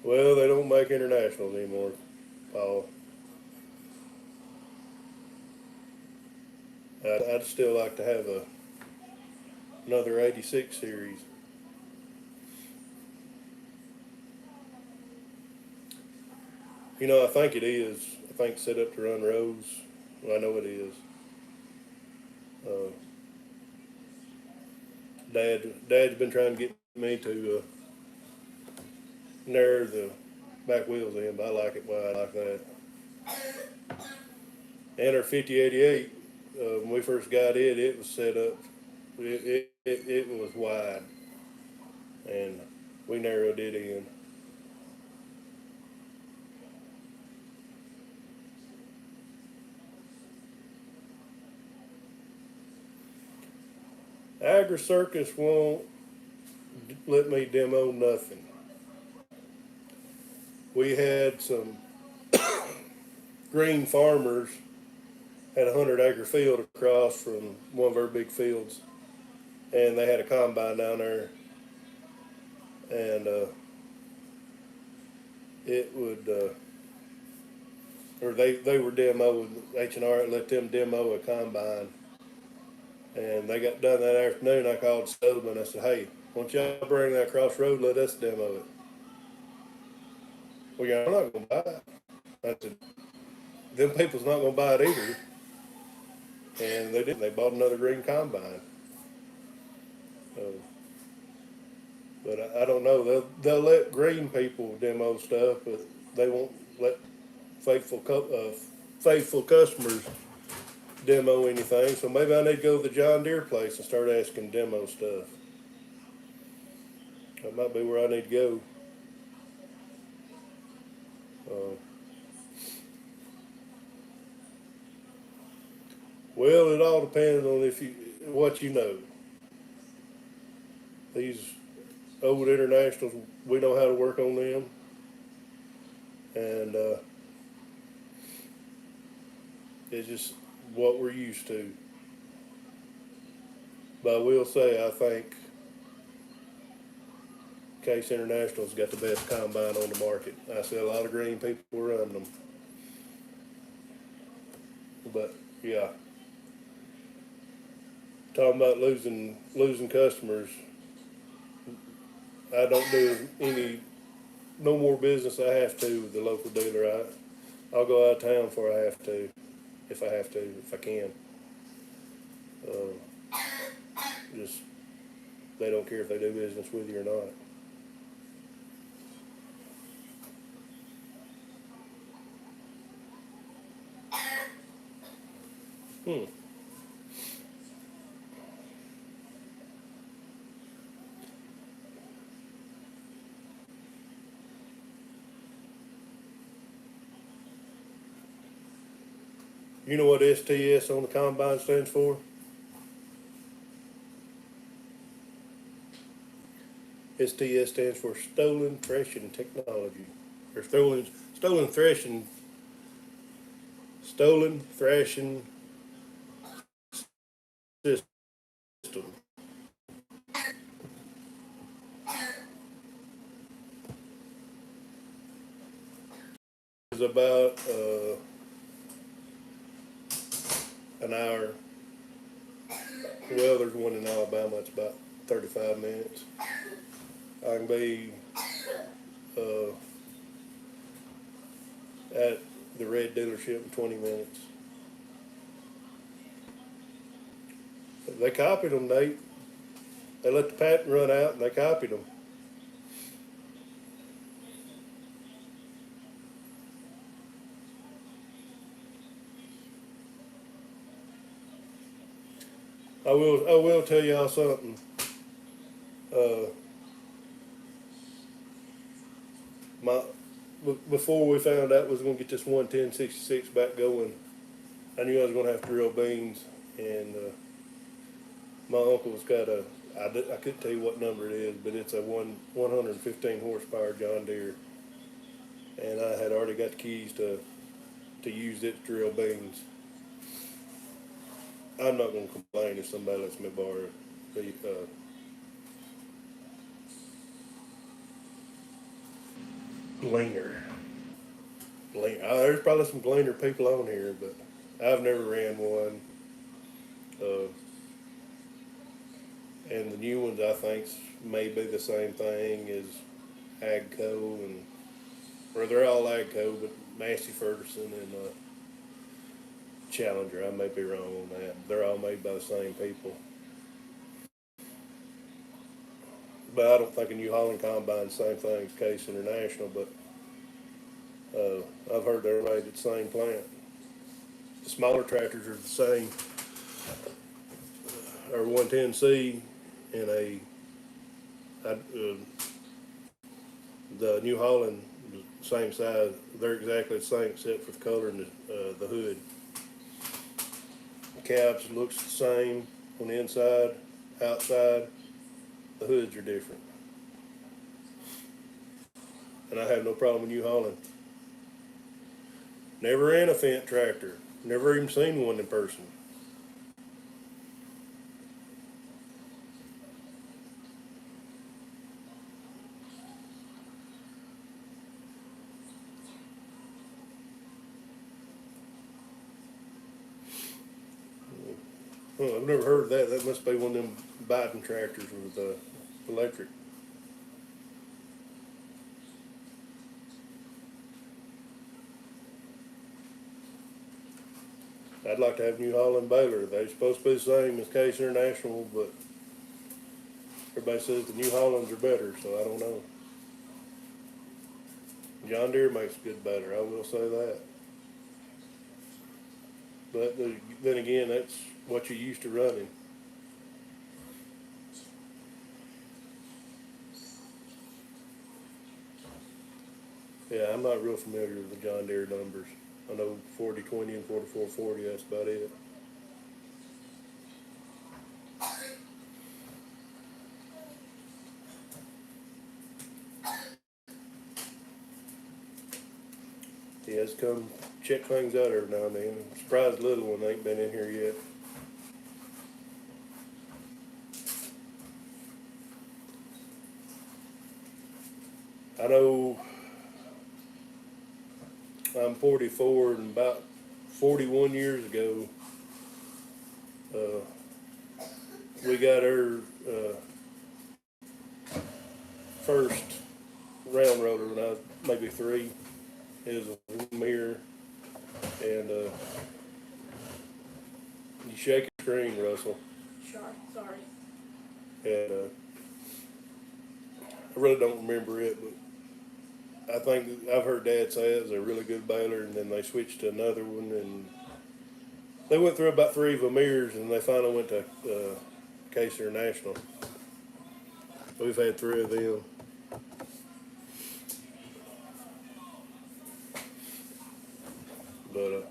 Well, they don't make internationals anymore, Paul. I'd still like to have another 86 series. I think it is. I think it's set up to run rows. Well, I know it is. Uh, Dad's been trying to get me to narrow the back wheels in, but I like it wide like that. And our 5088, when we first got it was set up. It was wide, and we narrowed it in. Agri Circus won't let me demo nothing. We had some green farmers had a 100-acre field across from one of our big fields, and they had a combine down there, and it would, or they were demoing, H&R let them demo a combine, and they got done that afternoon. I called Sullivan. I said, "Hey, why don't y'all bring that across the road? Let us demo it." Well, yeah, I'm not gonna buy it. I said, "Them people's not gonna buy it either." And they didn't. They bought another green combine. Uh, but I don't know. They'll let green people demo stuff, but they won't let faithful customers demo anything. So maybe I need to go to the John Deere place and start asking demo stuff. That might be where I need to go. Uh, well, it all depends on what you know. These old internationals, we know how to work on them, and it's just what we're used to. But I will say, I think Case International's got the best combine on the market. I see a lot of green people running them. But yeah, talking about losing customers, I don't do no more business I have to with the local dealer. I'll go out of town before I have to, if I can. Uh, just they don't care if they do business with you or not. Hmm. You know what STS on the combine stands for? STS stands for Stolen Threshing Technology, or stolen threshing system. It's about an hour. Well, there's one in Alabama. It's about 35 minutes. I can be uh, at the red dealership in 20 minutes. They copied them. They let the patent run out and they copied them. I will tell y'all something. Uh, my before we found out we was gonna get this 11066 back going, I knew I was gonna have to drill beans, and my uncle's got I couldn't tell you what number it is, but it's a 115 horsepower John Deere, and I had already got the keys to use it to drill beans. I'm not gonna complain if somebody lets me borrow the Gleaner. There's probably some Gleaner people on here, but I've never ran one. Uh, and the new ones I think may be the same thing as Agco, or they're all Agco, but Massey Ferguson and Challenger. I may be wrong on that. They're all made by the same people. But I don't think a New Holland combine's the same thing as Case International, but I've heard they're made at the same plant. The smaller tractors are the same, or 110C and the New Holland, same size. They're exactly the same except for the color and the hood. The cabs looks the same on the inside, outside. The hoods are different. And I have no problem with New Holland. Never ran a Fendt tractor. Never even seen one in person. Well, I've never heard of that. That must be one of them Biden tractors with electric. I'd like to have New Holland Baylor. They're supposed to be the same as Case International, but everybody says the New Hollands are better, so I don't know. John Deere makes a good baler, I will say that. But then again, that's what you're used to running. Yeah, I'm not real familiar with the John Deere numbers. I know 4020 and 4440, that's about it. He has come check things out every now and then. I'm surprised the little one ain't been in here yet. I know I'm 44, and about 41 years ago, we got our first round roller when I was maybe 3. It was a mirror, and you shake your screen, Russell. Sure, sorry. And I really don't remember it, but I think I've heard Dad say it was a really good baler, and then they switched to another one, and they went through about 3 Vermeers, and they finally went to Case International. We've had 3 of them. But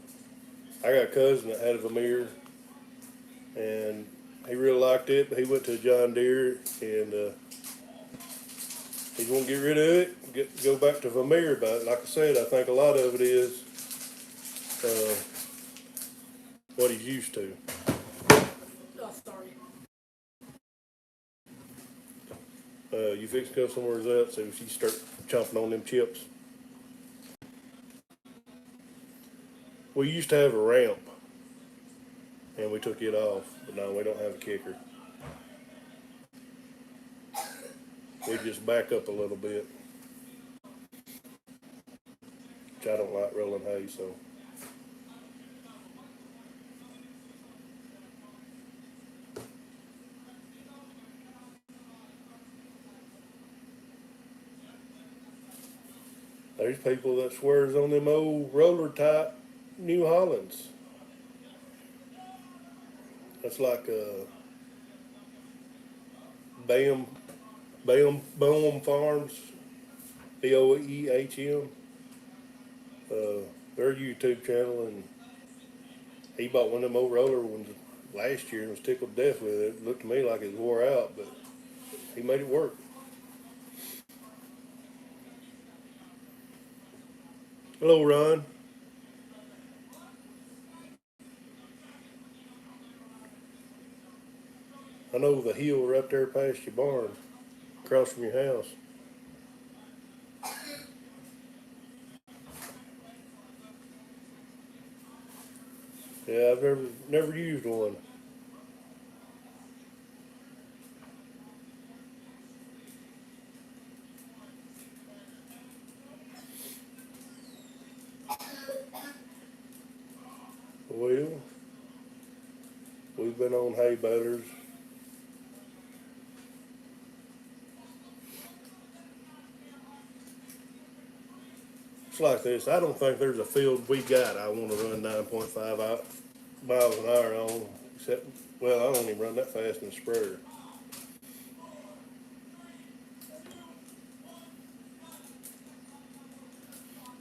I got a cousin that had a Vermeer, and he really liked it, but he went to John Deere, and he's going to get rid of it, go back to Vermeer. But like I said, I think a lot of it is what he's used to. Oh, sorry. You fix to go somewhere else, so if you start chomping on them chips. We used to have a ramp, and we took it off. But no, we don't have a kicker. We just back up a little bit, which I don't like rolling hay, so. There's people that swears on them old roller type New Hollands. That's like Bam Boehm Farms, Boehm. Their YouTube channel, and he bought one of them old roller ones last year and was tickled to death with it. It looked to me like it wore out, but he made it work. Hello, Ron. I know the hill right there past your barn, across from your house. Yeah, I've never used one. Well, we've been on hay balers. It's like this. I don't think there's a field we got I want to run 9.5 miles an hour on. Except, well, I don't even run that fast in the sprayer.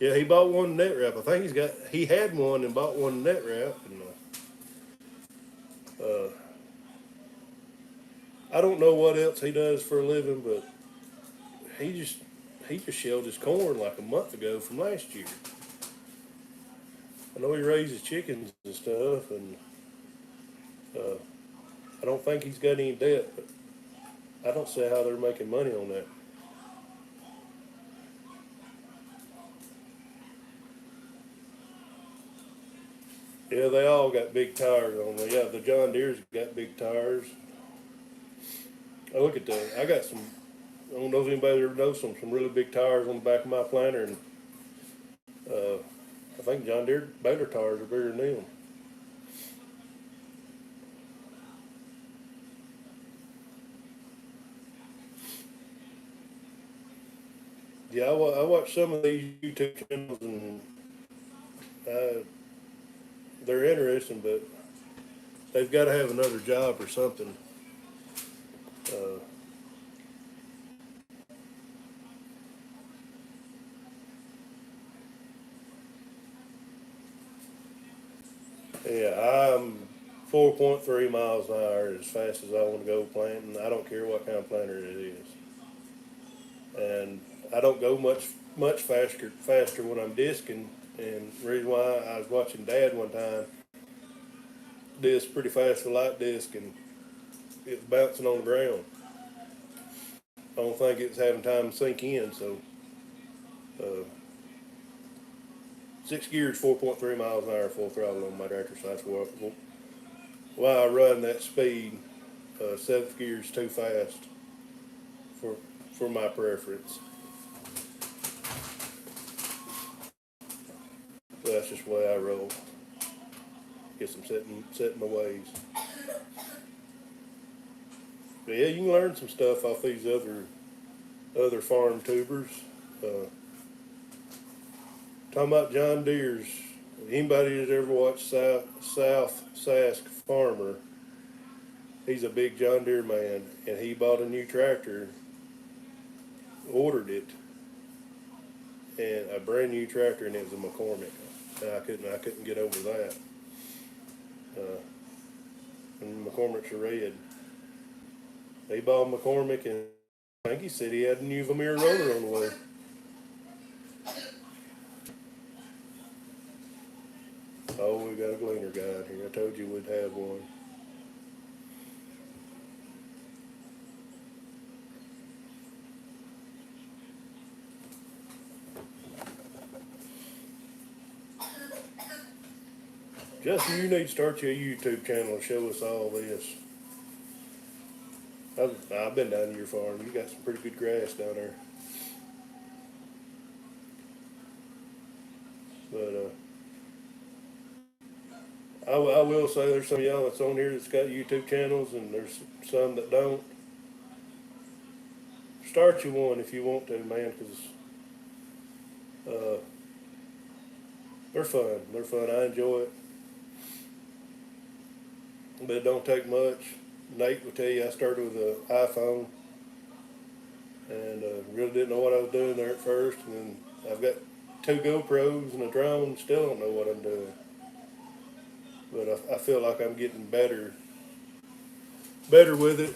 Yeah, he bought one net wrap. I think he had one and bought one net wrap. And I don't know what else he does for a living, but he just he just shelled his corn like a month ago from last year. I know he raises chickens and stuff, and I don't think he's got any debt, but I don't see how they're making money on that. Yeah, they all got big tires on them. Yeah, the John Deere's got big tires. I look at I got some, I don't know if anybody ever knows some really big tires on the back of my planter, and I think John Deere baler tires are bigger than them. Yeah, I watch some of these YouTube channels, and uh, they're interesting, but they've got to have another job or something. Uh, yeah, I'm 4.3 miles an hour as fast as I want to go planting. I don't care what kind of planter it is, and I don't go much faster when I'm disking. And the reason why, I was watching Dad one time disc pretty fast with light disc, and it was bouncing on the ground. I don't think it was having time to sink in, so uh, 6 gears, 4.3 miles an hour, full throttle on my tractor. So that's why I run that speed. Seventh gear's too fast for for my preference. So that's just the way I roll. Guess I'm setting my ways. But yeah, you can learn some stuff off these other farm tubers. Uh, Talking about John Deere's. Anybody that's ever watched South Sask Farmer, he's a big John Deere man, and he bought a new tractor, ordered it, and a brand new tractor, and it was a McCormick. And I couldn't get over that. Uh, and McCormick's are red. He bought McCormick, and I think he said he had a new Vermeer roller on the way. Oh, we got a gleaner guy in here. I told you we'd have one. Justin, you need to start your YouTube channel and show us all this. I've been down to your farm. You got some pretty good grass down there. But I will say there's some of y'all that's on here that's got YouTube channels, and there's some that don't. Start you one if you want to, man, because they're fun. They're fun. I enjoy it. But it don't take much. Nate will tell you I started with an iPhone and really didn't know what I was doing there at first. And then I've got 2 GoPros and a drone, still don't know what I'm doing. But I feel like I'm getting better with it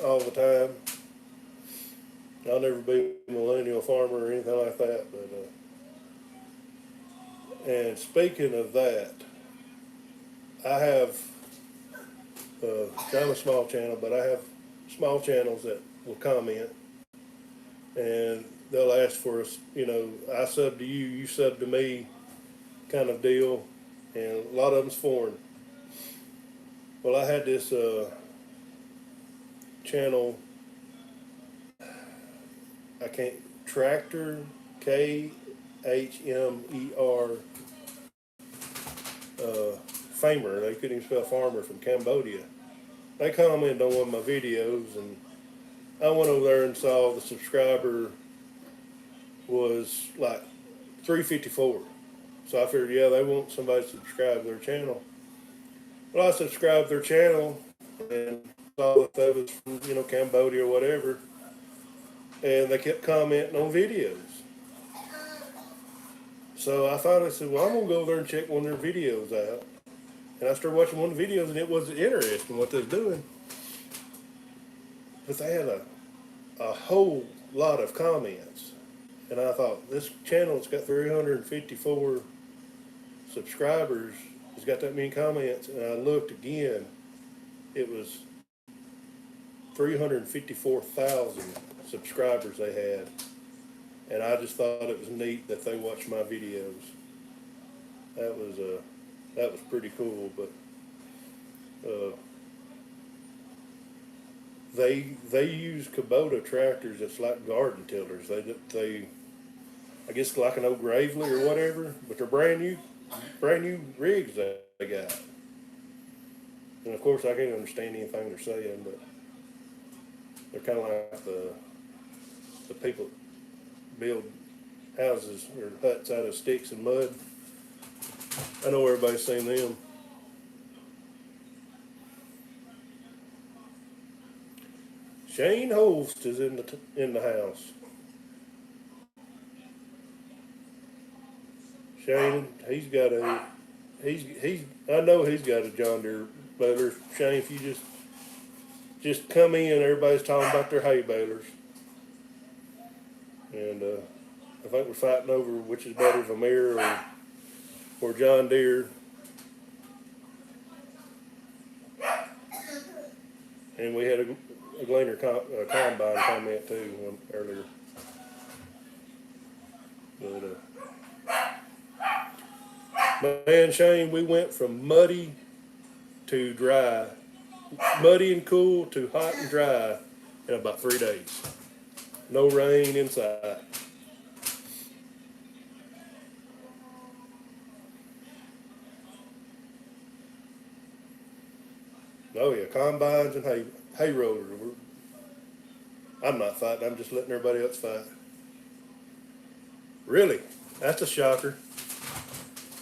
all the time. I'll never be a millennial farmer or anything like that. And speaking of that, I have, I'm a small channel, but I have small channels that will comment and they'll ask for us, I sub to you, you sub to me kind of deal. And a lot of them's foreign. Well, I had this channel, I can't, Tractor, KHMER, Famer, they couldn't even spell farmer, from Cambodia. They commented on one of my videos, and I went over there and saw the subscriber was like 354. So I figured, yeah, they want somebody to subscribe to their channel. Well, I subscribed their channel and saw that they was from, Cambodia or whatever. And they kept commenting on videos. So I finally said, well, I'm going to go over there and check one of their videos out. And I started watching one of the videos, and it was interesting what they was doing. But they had a whole lot of comments. And I thought, this channel's got 354 subscribers, has got that many comments, and I looked again, it was 354,000 subscribers they had. And I just thought it was neat that they watched my videos. That was pretty cool. But they use Kubota tractors that's like garden tillers. They I guess like an old Gravely or whatever, but they're brand new rigs that they got. And of course I can't understand anything they're saying, but they're kind of like the people that build houses or huts out of sticks and mud. I know everybody's seen them. Shane Holst is in the house. Shane, I know he's got a John Deere baler. Shane, if you just come in, everybody's talking about their hay balers. And I think we're fighting over which is better, Vermeer or John Deere. And we had a Gleaner combine comment too earlier. But man, Shane, we went from muddy to dry, muddy and cool to hot and dry in about 3 days. No rain inside. Oh yeah, combines and hay rollers. I'm not fighting. I'm just letting everybody else fight. Really, that's a shocker.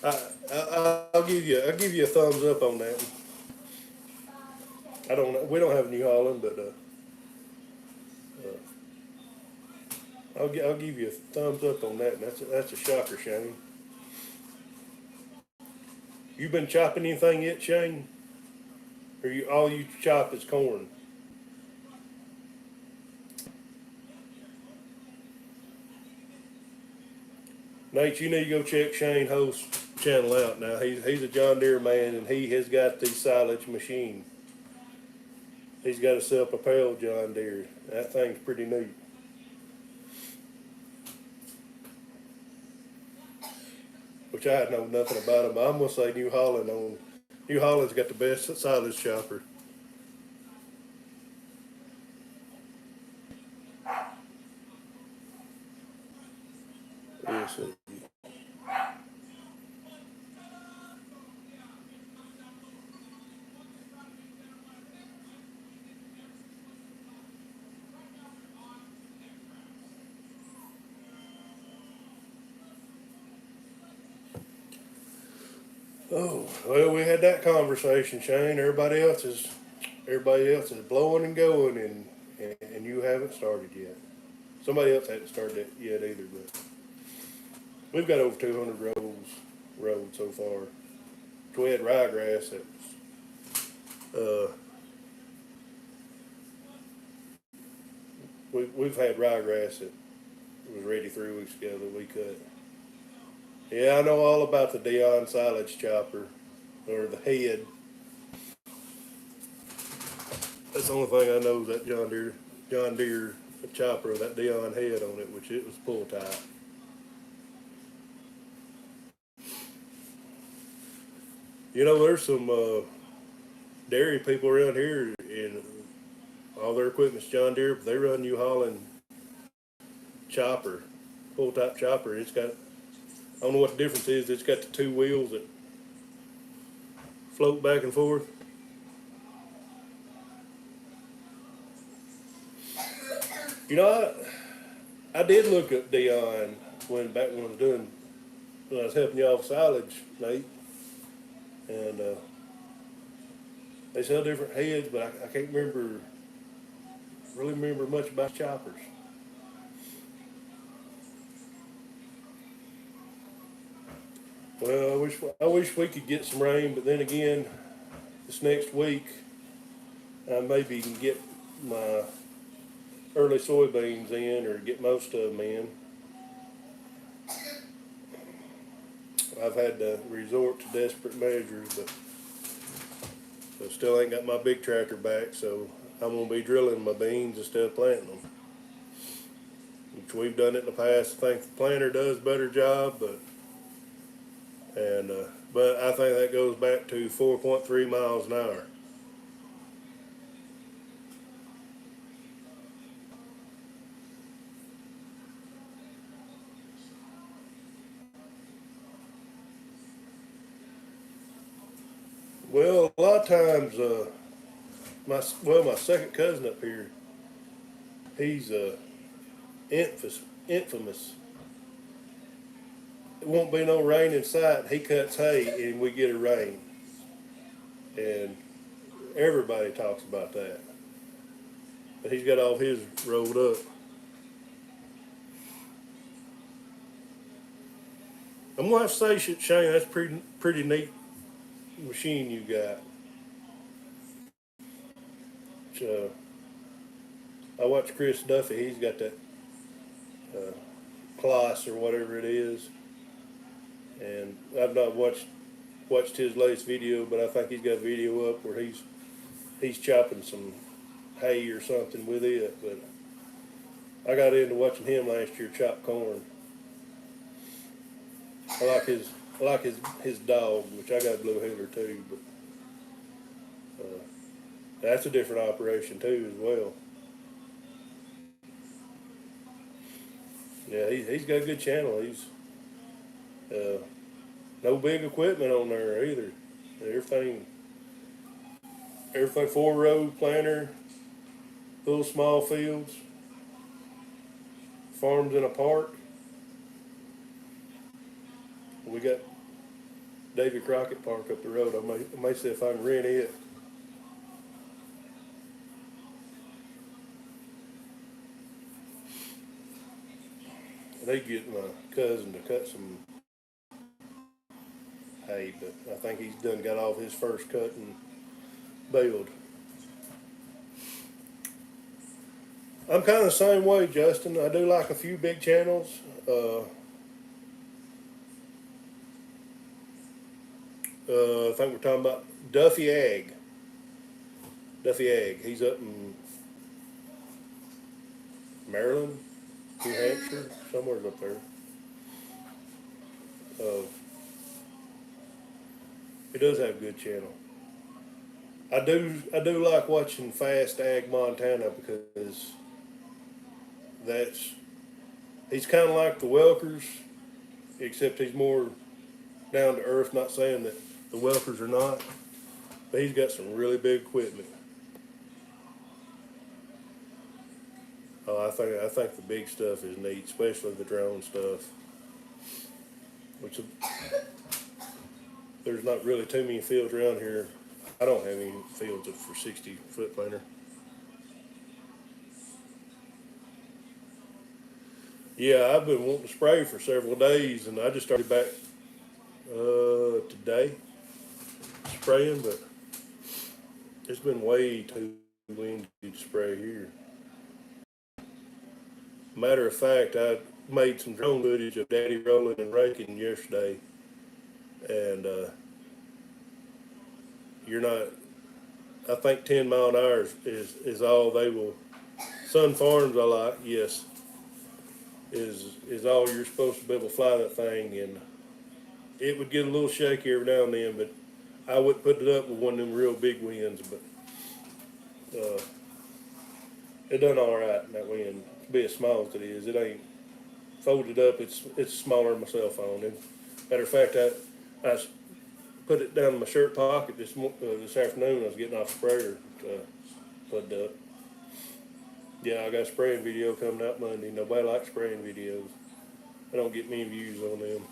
I'll give you a thumbs up on that one. We don't have New Holland, but I'll give you a thumbs up on that. And that's a shocker, Shane. You been chopping anything yet, Shane? Or all you chop is corn? Nate, you need to go check Shane Host's channel out now. He's a John Deere man, and he has got the silage machine. He's got a self-propelled John Deere. That thing's pretty neat. which I know nothing about them. But I'm gonna say New Holland's got the best silage chopper. Yes, oh, well, we had that conversation, Shane. Everybody else is blowing and going, and you haven't started yet. Somebody else hasn't started it yet either, but we've got over 200 roads so far. We had ryegrass that uh, we've had ryegrass that was ready 3 weeks ago that we cut. Yeah, I know all about the Dion silage chopper, or the head. That's the only thing I know is that John Deere chopper with that Dion head on it, which it was pull type. You know, there's some dairy people around here, and all their equipment's John Deere, but they run New Holland chopper, pull type chopper. It's got, I don't know what the difference is. It's got the two wheels that float back and forth. You know, I did look up Dion when I was helping y'all with silage, Nate, and they sell different heads, but I can't really remember much about choppers. Well, I wish we could get some rain, but then again, this next week I maybe can get my early soybeans in, or get most of them in. I've had to resort to desperate measures, but I still ain't got my big tractor back, so I'm gonna be drilling my beans instead of planting them. Which we've done it in the past. I think the planter does a better job, but I think that goes back to 4.3 miles an hour. Well, a lot of times, my second cousin up here, he's infamous. It won't be no rain in sight. He cuts hay and we get a rain, and everybody talks about that. But he's got all his rolled up. I'm gonna have to say, Shane, that's pretty neat machine you got. So, I watch Chris Duffy. He's got that uh, Kloss or whatever it is, and I've not watched his latest video, but I think he's got a video up where he's chopping some hay or something with it. But I got into watching him last year chop corn. I like his dog, which I got a blue heeler too, but that's a different operation too as well. Yeah, he's got a good channel. He's uh, no big equipment on there either. Everything 4 row planter, little small fields, farms in a park. We got Davy Crockett Park up the road. I may see if I can rent it. They get my cousin to cut some hay, but I think he's done got off his first cut and baled. I'm kind of the same way, Justin. I do like a few big channels. I think we're talking about Duffy Ag. Duffy Ag. He's up in Maryland, New Hampshire, somewhere up there. It does have a good channel. I do like watching Fast Ag Montana because that's he's kind of like the Welkers, except he's more down to earth. Not saying that the Welkers are not, but he's got some really big equipment. Oh, I think the big stuff is neat, especially the drone stuff. Which there's not really too many fields around here. I don't have any fields for 60-foot planter. Yeah, I've been wanting to spray for several days, and I just started back today spraying, but it's been way too windy to spray here. Matter of fact, I made some drone footage of Daddy rolling and raking yesterday, and you're not. I think 10 mile an hour is all they will. Sun Farms, I like, yes, is all you're supposed to be able to fly that thing, and it would get a little shaky every now and then, but I wouldn't put it up with one of them real big winds, but it done all right in that wind. To be as small as it is, it ain't folded up. It's smaller than my cell phone. And matter of fact, I put it down in my shirt pocket this afternoon. I was getting off the sprayer to put it up. Yeah, I got a spraying video coming out Monday. Nobody likes spraying videos. I don't get many views on them,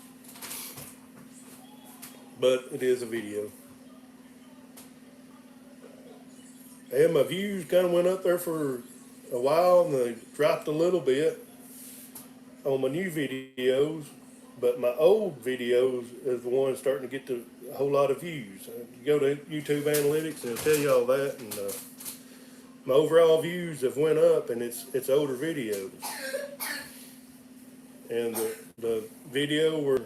but it is a video. And my views kind of went up there for a while, and they dropped a little bit on my new videos. But my old videos is the ones starting to get a whole lot of views. You go to YouTube Analytics, and it'll tell you all that. And my overall views have went up, and it's older videos. And the video where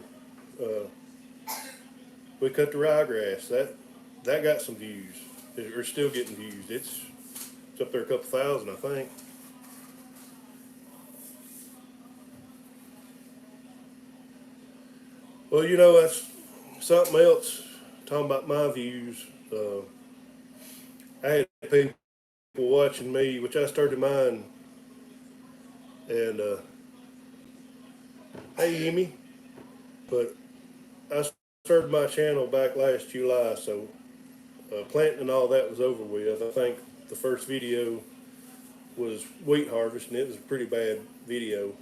we cut the ryegrass, that got some views. We're still getting views. It's up there a couple thousand, I think. Well, that's something else. Talking about my views, I had people watching me, which I started mine, and hey, Emmy, but I started my channel back last July, so planting and all that was over with. I think the first video was wheat harvest, and it was a pretty bad video,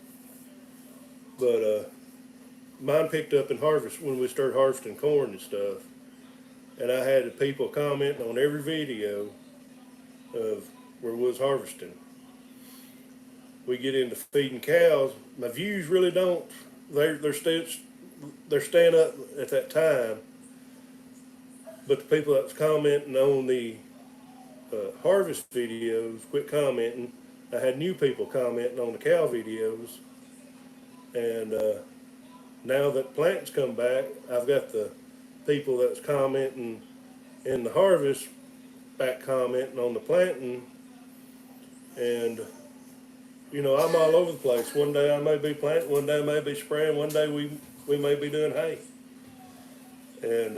but mine picked up in harvest when we started harvesting corn and stuff, and I had people commenting on every video of where we was harvesting. We get into feeding cows. My views really don't. They're staying up at that time, but the people that was commenting on the harvest videos quit commenting. I had new people commenting on the cow videos, and now that plants come back, I've got the people that's commenting in the harvest back commenting on the planting, and I'm all over the place. One day I may be planting, one day I may be spraying, one day we may be doing hay, and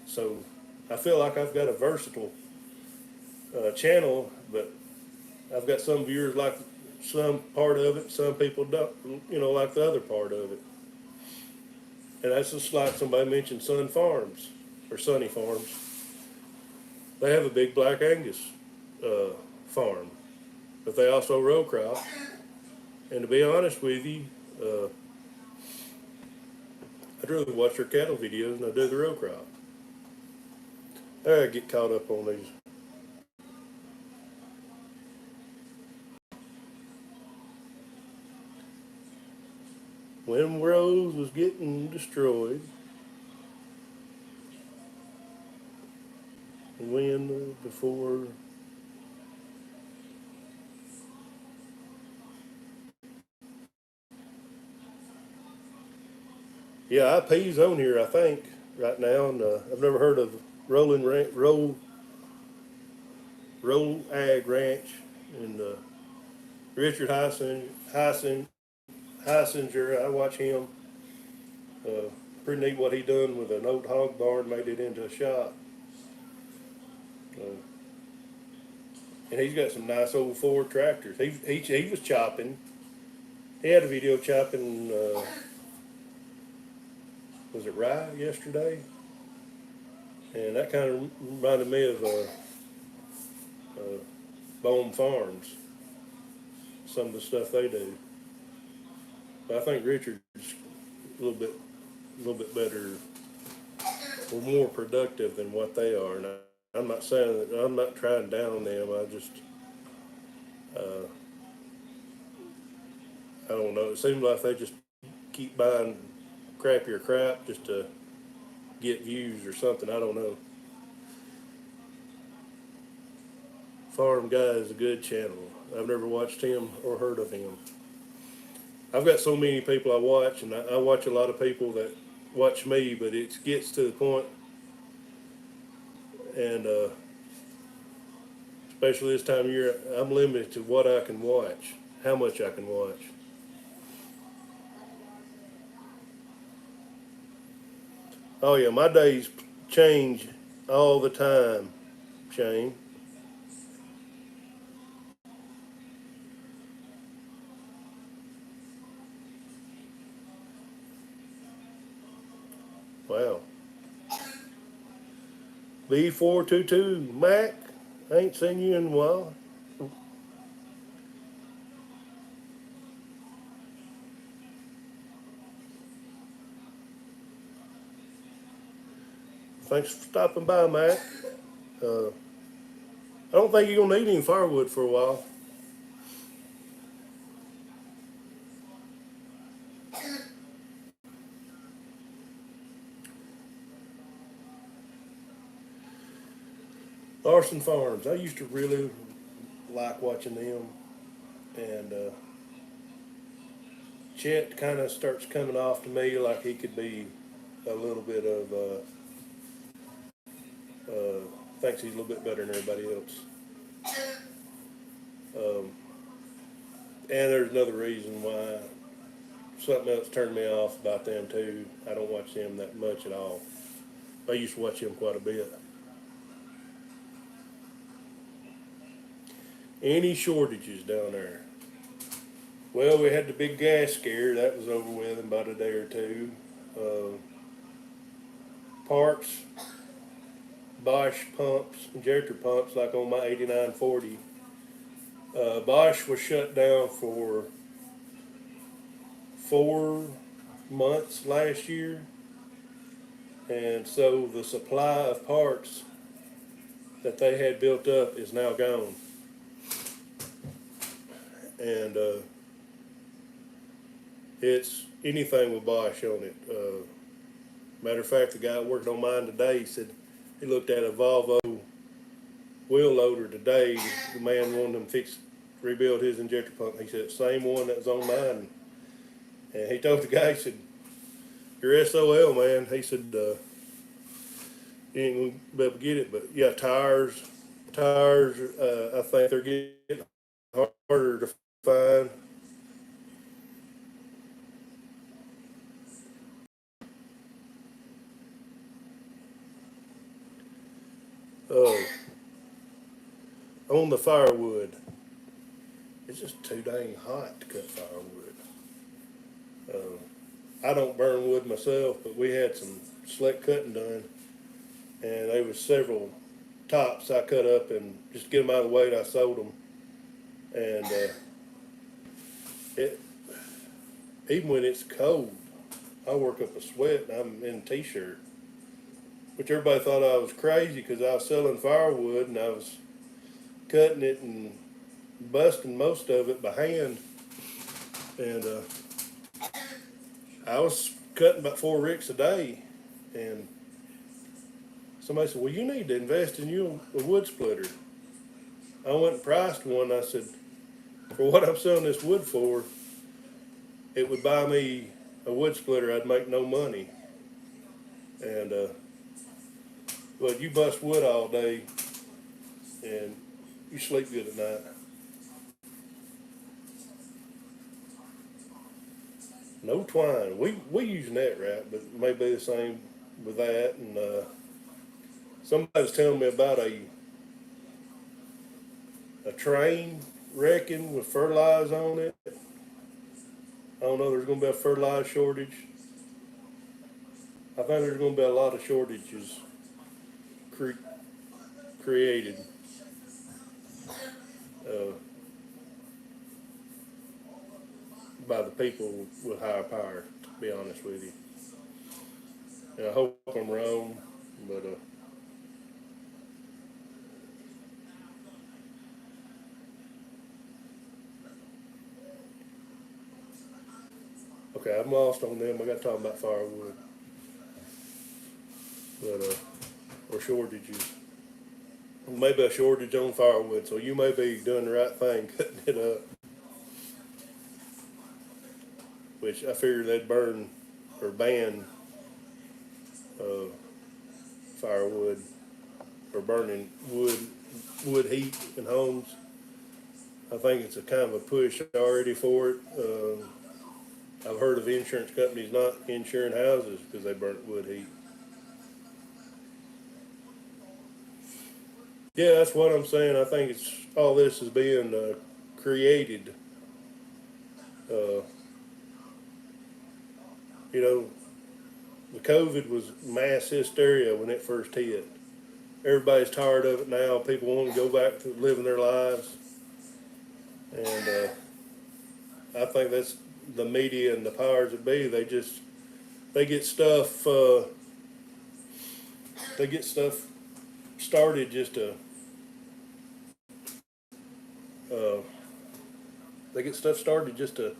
so I feel like I've got a versatile channel, but I've got some viewers like some part of it, some people don't, like the other part of it. And that's just like somebody mentioned Sun Farms, or Sunny Farms. They have a big black Angus farm, but they also row crop. And to be honest with you, I'd rather watch their cattle videos than I do the row crop. I get caught up on these. When rows was getting destroyed, when before yeah, IP's on here, I think, right now, and I've never heard of Roll Ag Ranch, and Richard Heisinger. I watch him. pretty neat what he done with an old hog barn, made it into a shop. And he's got some nice old Ford tractors. He was chopping. He had a video chopping, was it rye yesterday? And that kind of reminded me of Bone Farms, some of the stuff they do. But I think Richard's a little bit better or more productive than what they are. And I'm not saying that, I'm not trying down them. I just, I don't know. It seems like they just keep buying crappier crap just to get views or something. I don't know. Farm Guy is a good channel. I've never watched him or heard of him. I've got so many people I watch, and I watch a lot of people that watch me, but it gets to the point, and especially this time of year, I'm limited to what I can watch, how much I can watch. Oh yeah, my days change all the time, Shane. Wow. B422 Mac, I ain't seen you in a while. Thanks for stopping by, Mac. I don't think you're gonna need any firewood for a while. Larson Farms, I used to really like watching them, and Chet kind of starts coming off to me like he could be a little bit of, thinks he's a little bit better than everybody else. Um, and there's another reason why something else turned me off about them too. I don't watch them that much at all. I used to watch them quite a bit. Any shortages down there? Well, we had the big gas scare. That was over with in about a day or two. Parts, Bosch pumps, injector pumps, like on my 8940. Bosch was shut down for 4 months last year, and so the supply of parts that they had built up is now gone. And it's anything with Bosch on it. Matter of fact, the guy working on mine today said he looked at a Volvo wheel loader today. The man wanted him to rebuild his injector pump. He said, same one that was on mine. And he told the guy, he said, you're SOL, man. He said, you ain't gonna be able to get it. But yeah, tires, I think they're getting harder to find. On the firewood, it's just too dang hot to cut firewood. I don't burn wood myself, but we had some slick cutting done, and there was several tops I cut up and just get them out of the way. And I sold them, and it even when it's cold, I work up a sweat and I'm in a t-shirt, which everybody thought I was crazy because I was selling firewood and I was cutting it and busting most of it by hand, and I was cutting about 4 ricks a day, and somebody said, well, you need to invest in you a wood splitter. I went and priced one. I said, for what I'm selling this wood for, it would buy me a wood splitter. I'd make no money. And but you bust wood all day and you sleep good at night. No twine. We use net wrap, but it may be the same with that. And somebody was telling me about a train wrecking with fertilizer on it. I don't know. There's going to be a fertilizer shortage. I think there's going to be a lot of shortages created uh, by the people with higher power. To be honest with you, and I hope I'm wrong, but okay, I'm lost on them. I got to talk about firewood, but or shortages. Maybe a shortage on firewood, so you may be doing the right thing cutting it up. Which I figured they'd burn or ban uh, firewood or burning wood heat in homes. I think it's a kind of a push already for it. I've heard of insurance companies not insuring houses because they burnt wood heat. Yeah, that's what I'm saying. I think it's all this is being created. Uh, you know, the COVID was mass hysteria when it first hit. Everybody's tired of it now. People want to go back to living their lives, and I think that's the media and the powers that be. They get stuff. They get stuff started just to. Uh, they get stuff started just to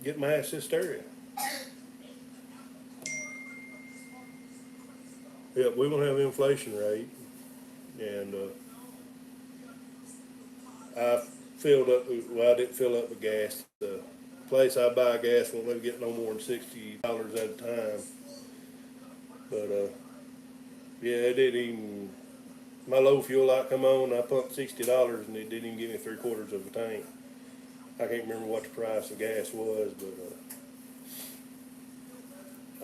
get mass hysteria. Yep, we won't have an inflation rate, and I filled up. Well, I didn't fill up with gas. The place I buy gas won't let me get no more than $60 at a time. But yeah, it didn't even. My low fuel light come on. I pumped $60, and it didn't even give me 3/4 of a tank. I can't remember what the price of gas was, but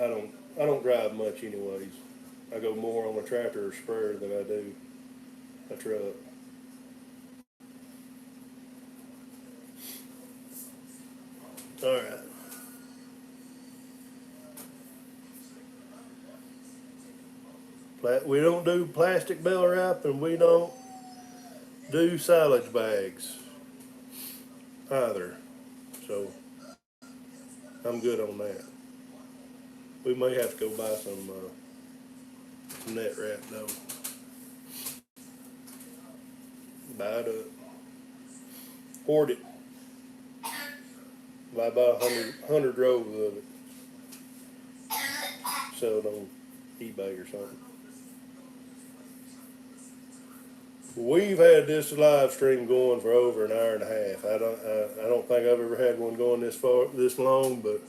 I don't drive much anyways. I go more on a tractor or sprayer than I do a truck. All right. We don't do plastic bell wrap, and we don't do silage bags either. So I'm good on that. We may have to go buy some net wrap though. Buy it up. Hoard it. Buy about 100 rolls of it. Sell it on eBay or something. We've had this live stream going for over an hour and a half. I don't think I've ever had one going this long, but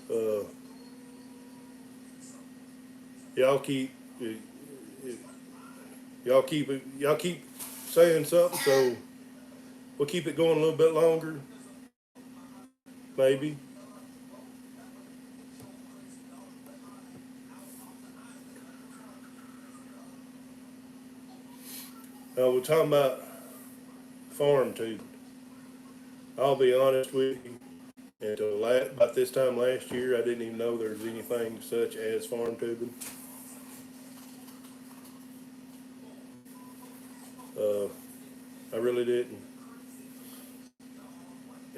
uh, y'all keep y'all keep saying something, so we'll keep it going a little bit longer, maybe. We're talking about farm tubing. I'll be honest with you. Until about this time last year, I didn't even know there was anything such as farm tubing. I really didn't.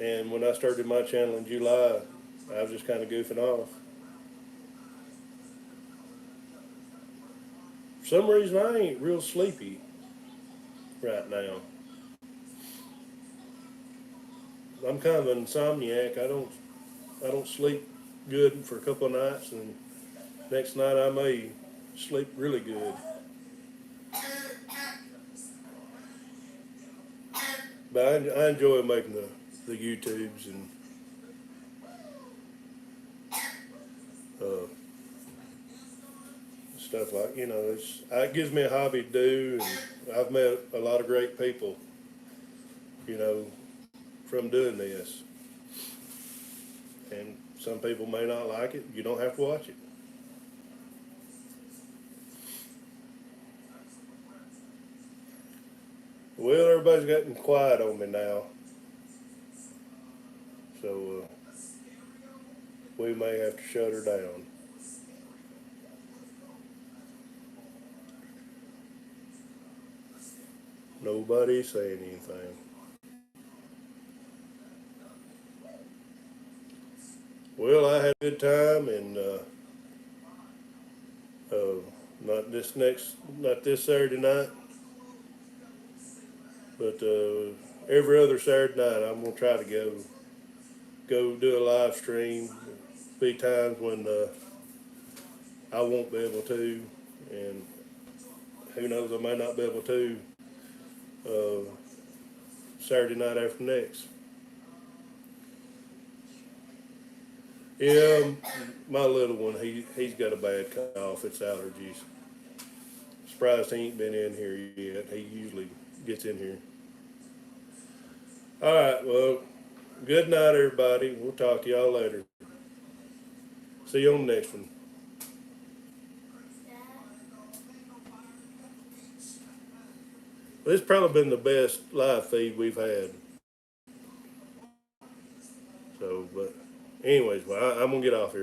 And when I started my channel in July, I was just kind of goofing off. For some reason, I ain't real sleepy right now. I'm kind of an insomniac. I don't sleep good for a couple of nights, and next night I may sleep really good. But I enjoy making the YouTubes and uh, stuff like it gives me a hobby to do, and I've met a lot of great people, you know, from doing this. And some people may not like it. You don't have to watch it. Well, everybody's gotten quiet on me now, so we may have to shut her down. Nobody's saying anything. Well, I had a good time, and uh, not this Saturday night, but every other Saturday night, I'm gonna try to go do a live stream. Be times when I won't be able to, and who knows, I may not be able to uh, Saturday night after next. Yeah, my little one, he's got a bad cough. It's allergies. Surprised he ain't been in here yet. He usually gets in here. All right, well, good night, everybody. We'll talk to y'all later. See you on the next one. This has probably been the best live feed we've had. So, but anyways, well, I'm gonna get off here.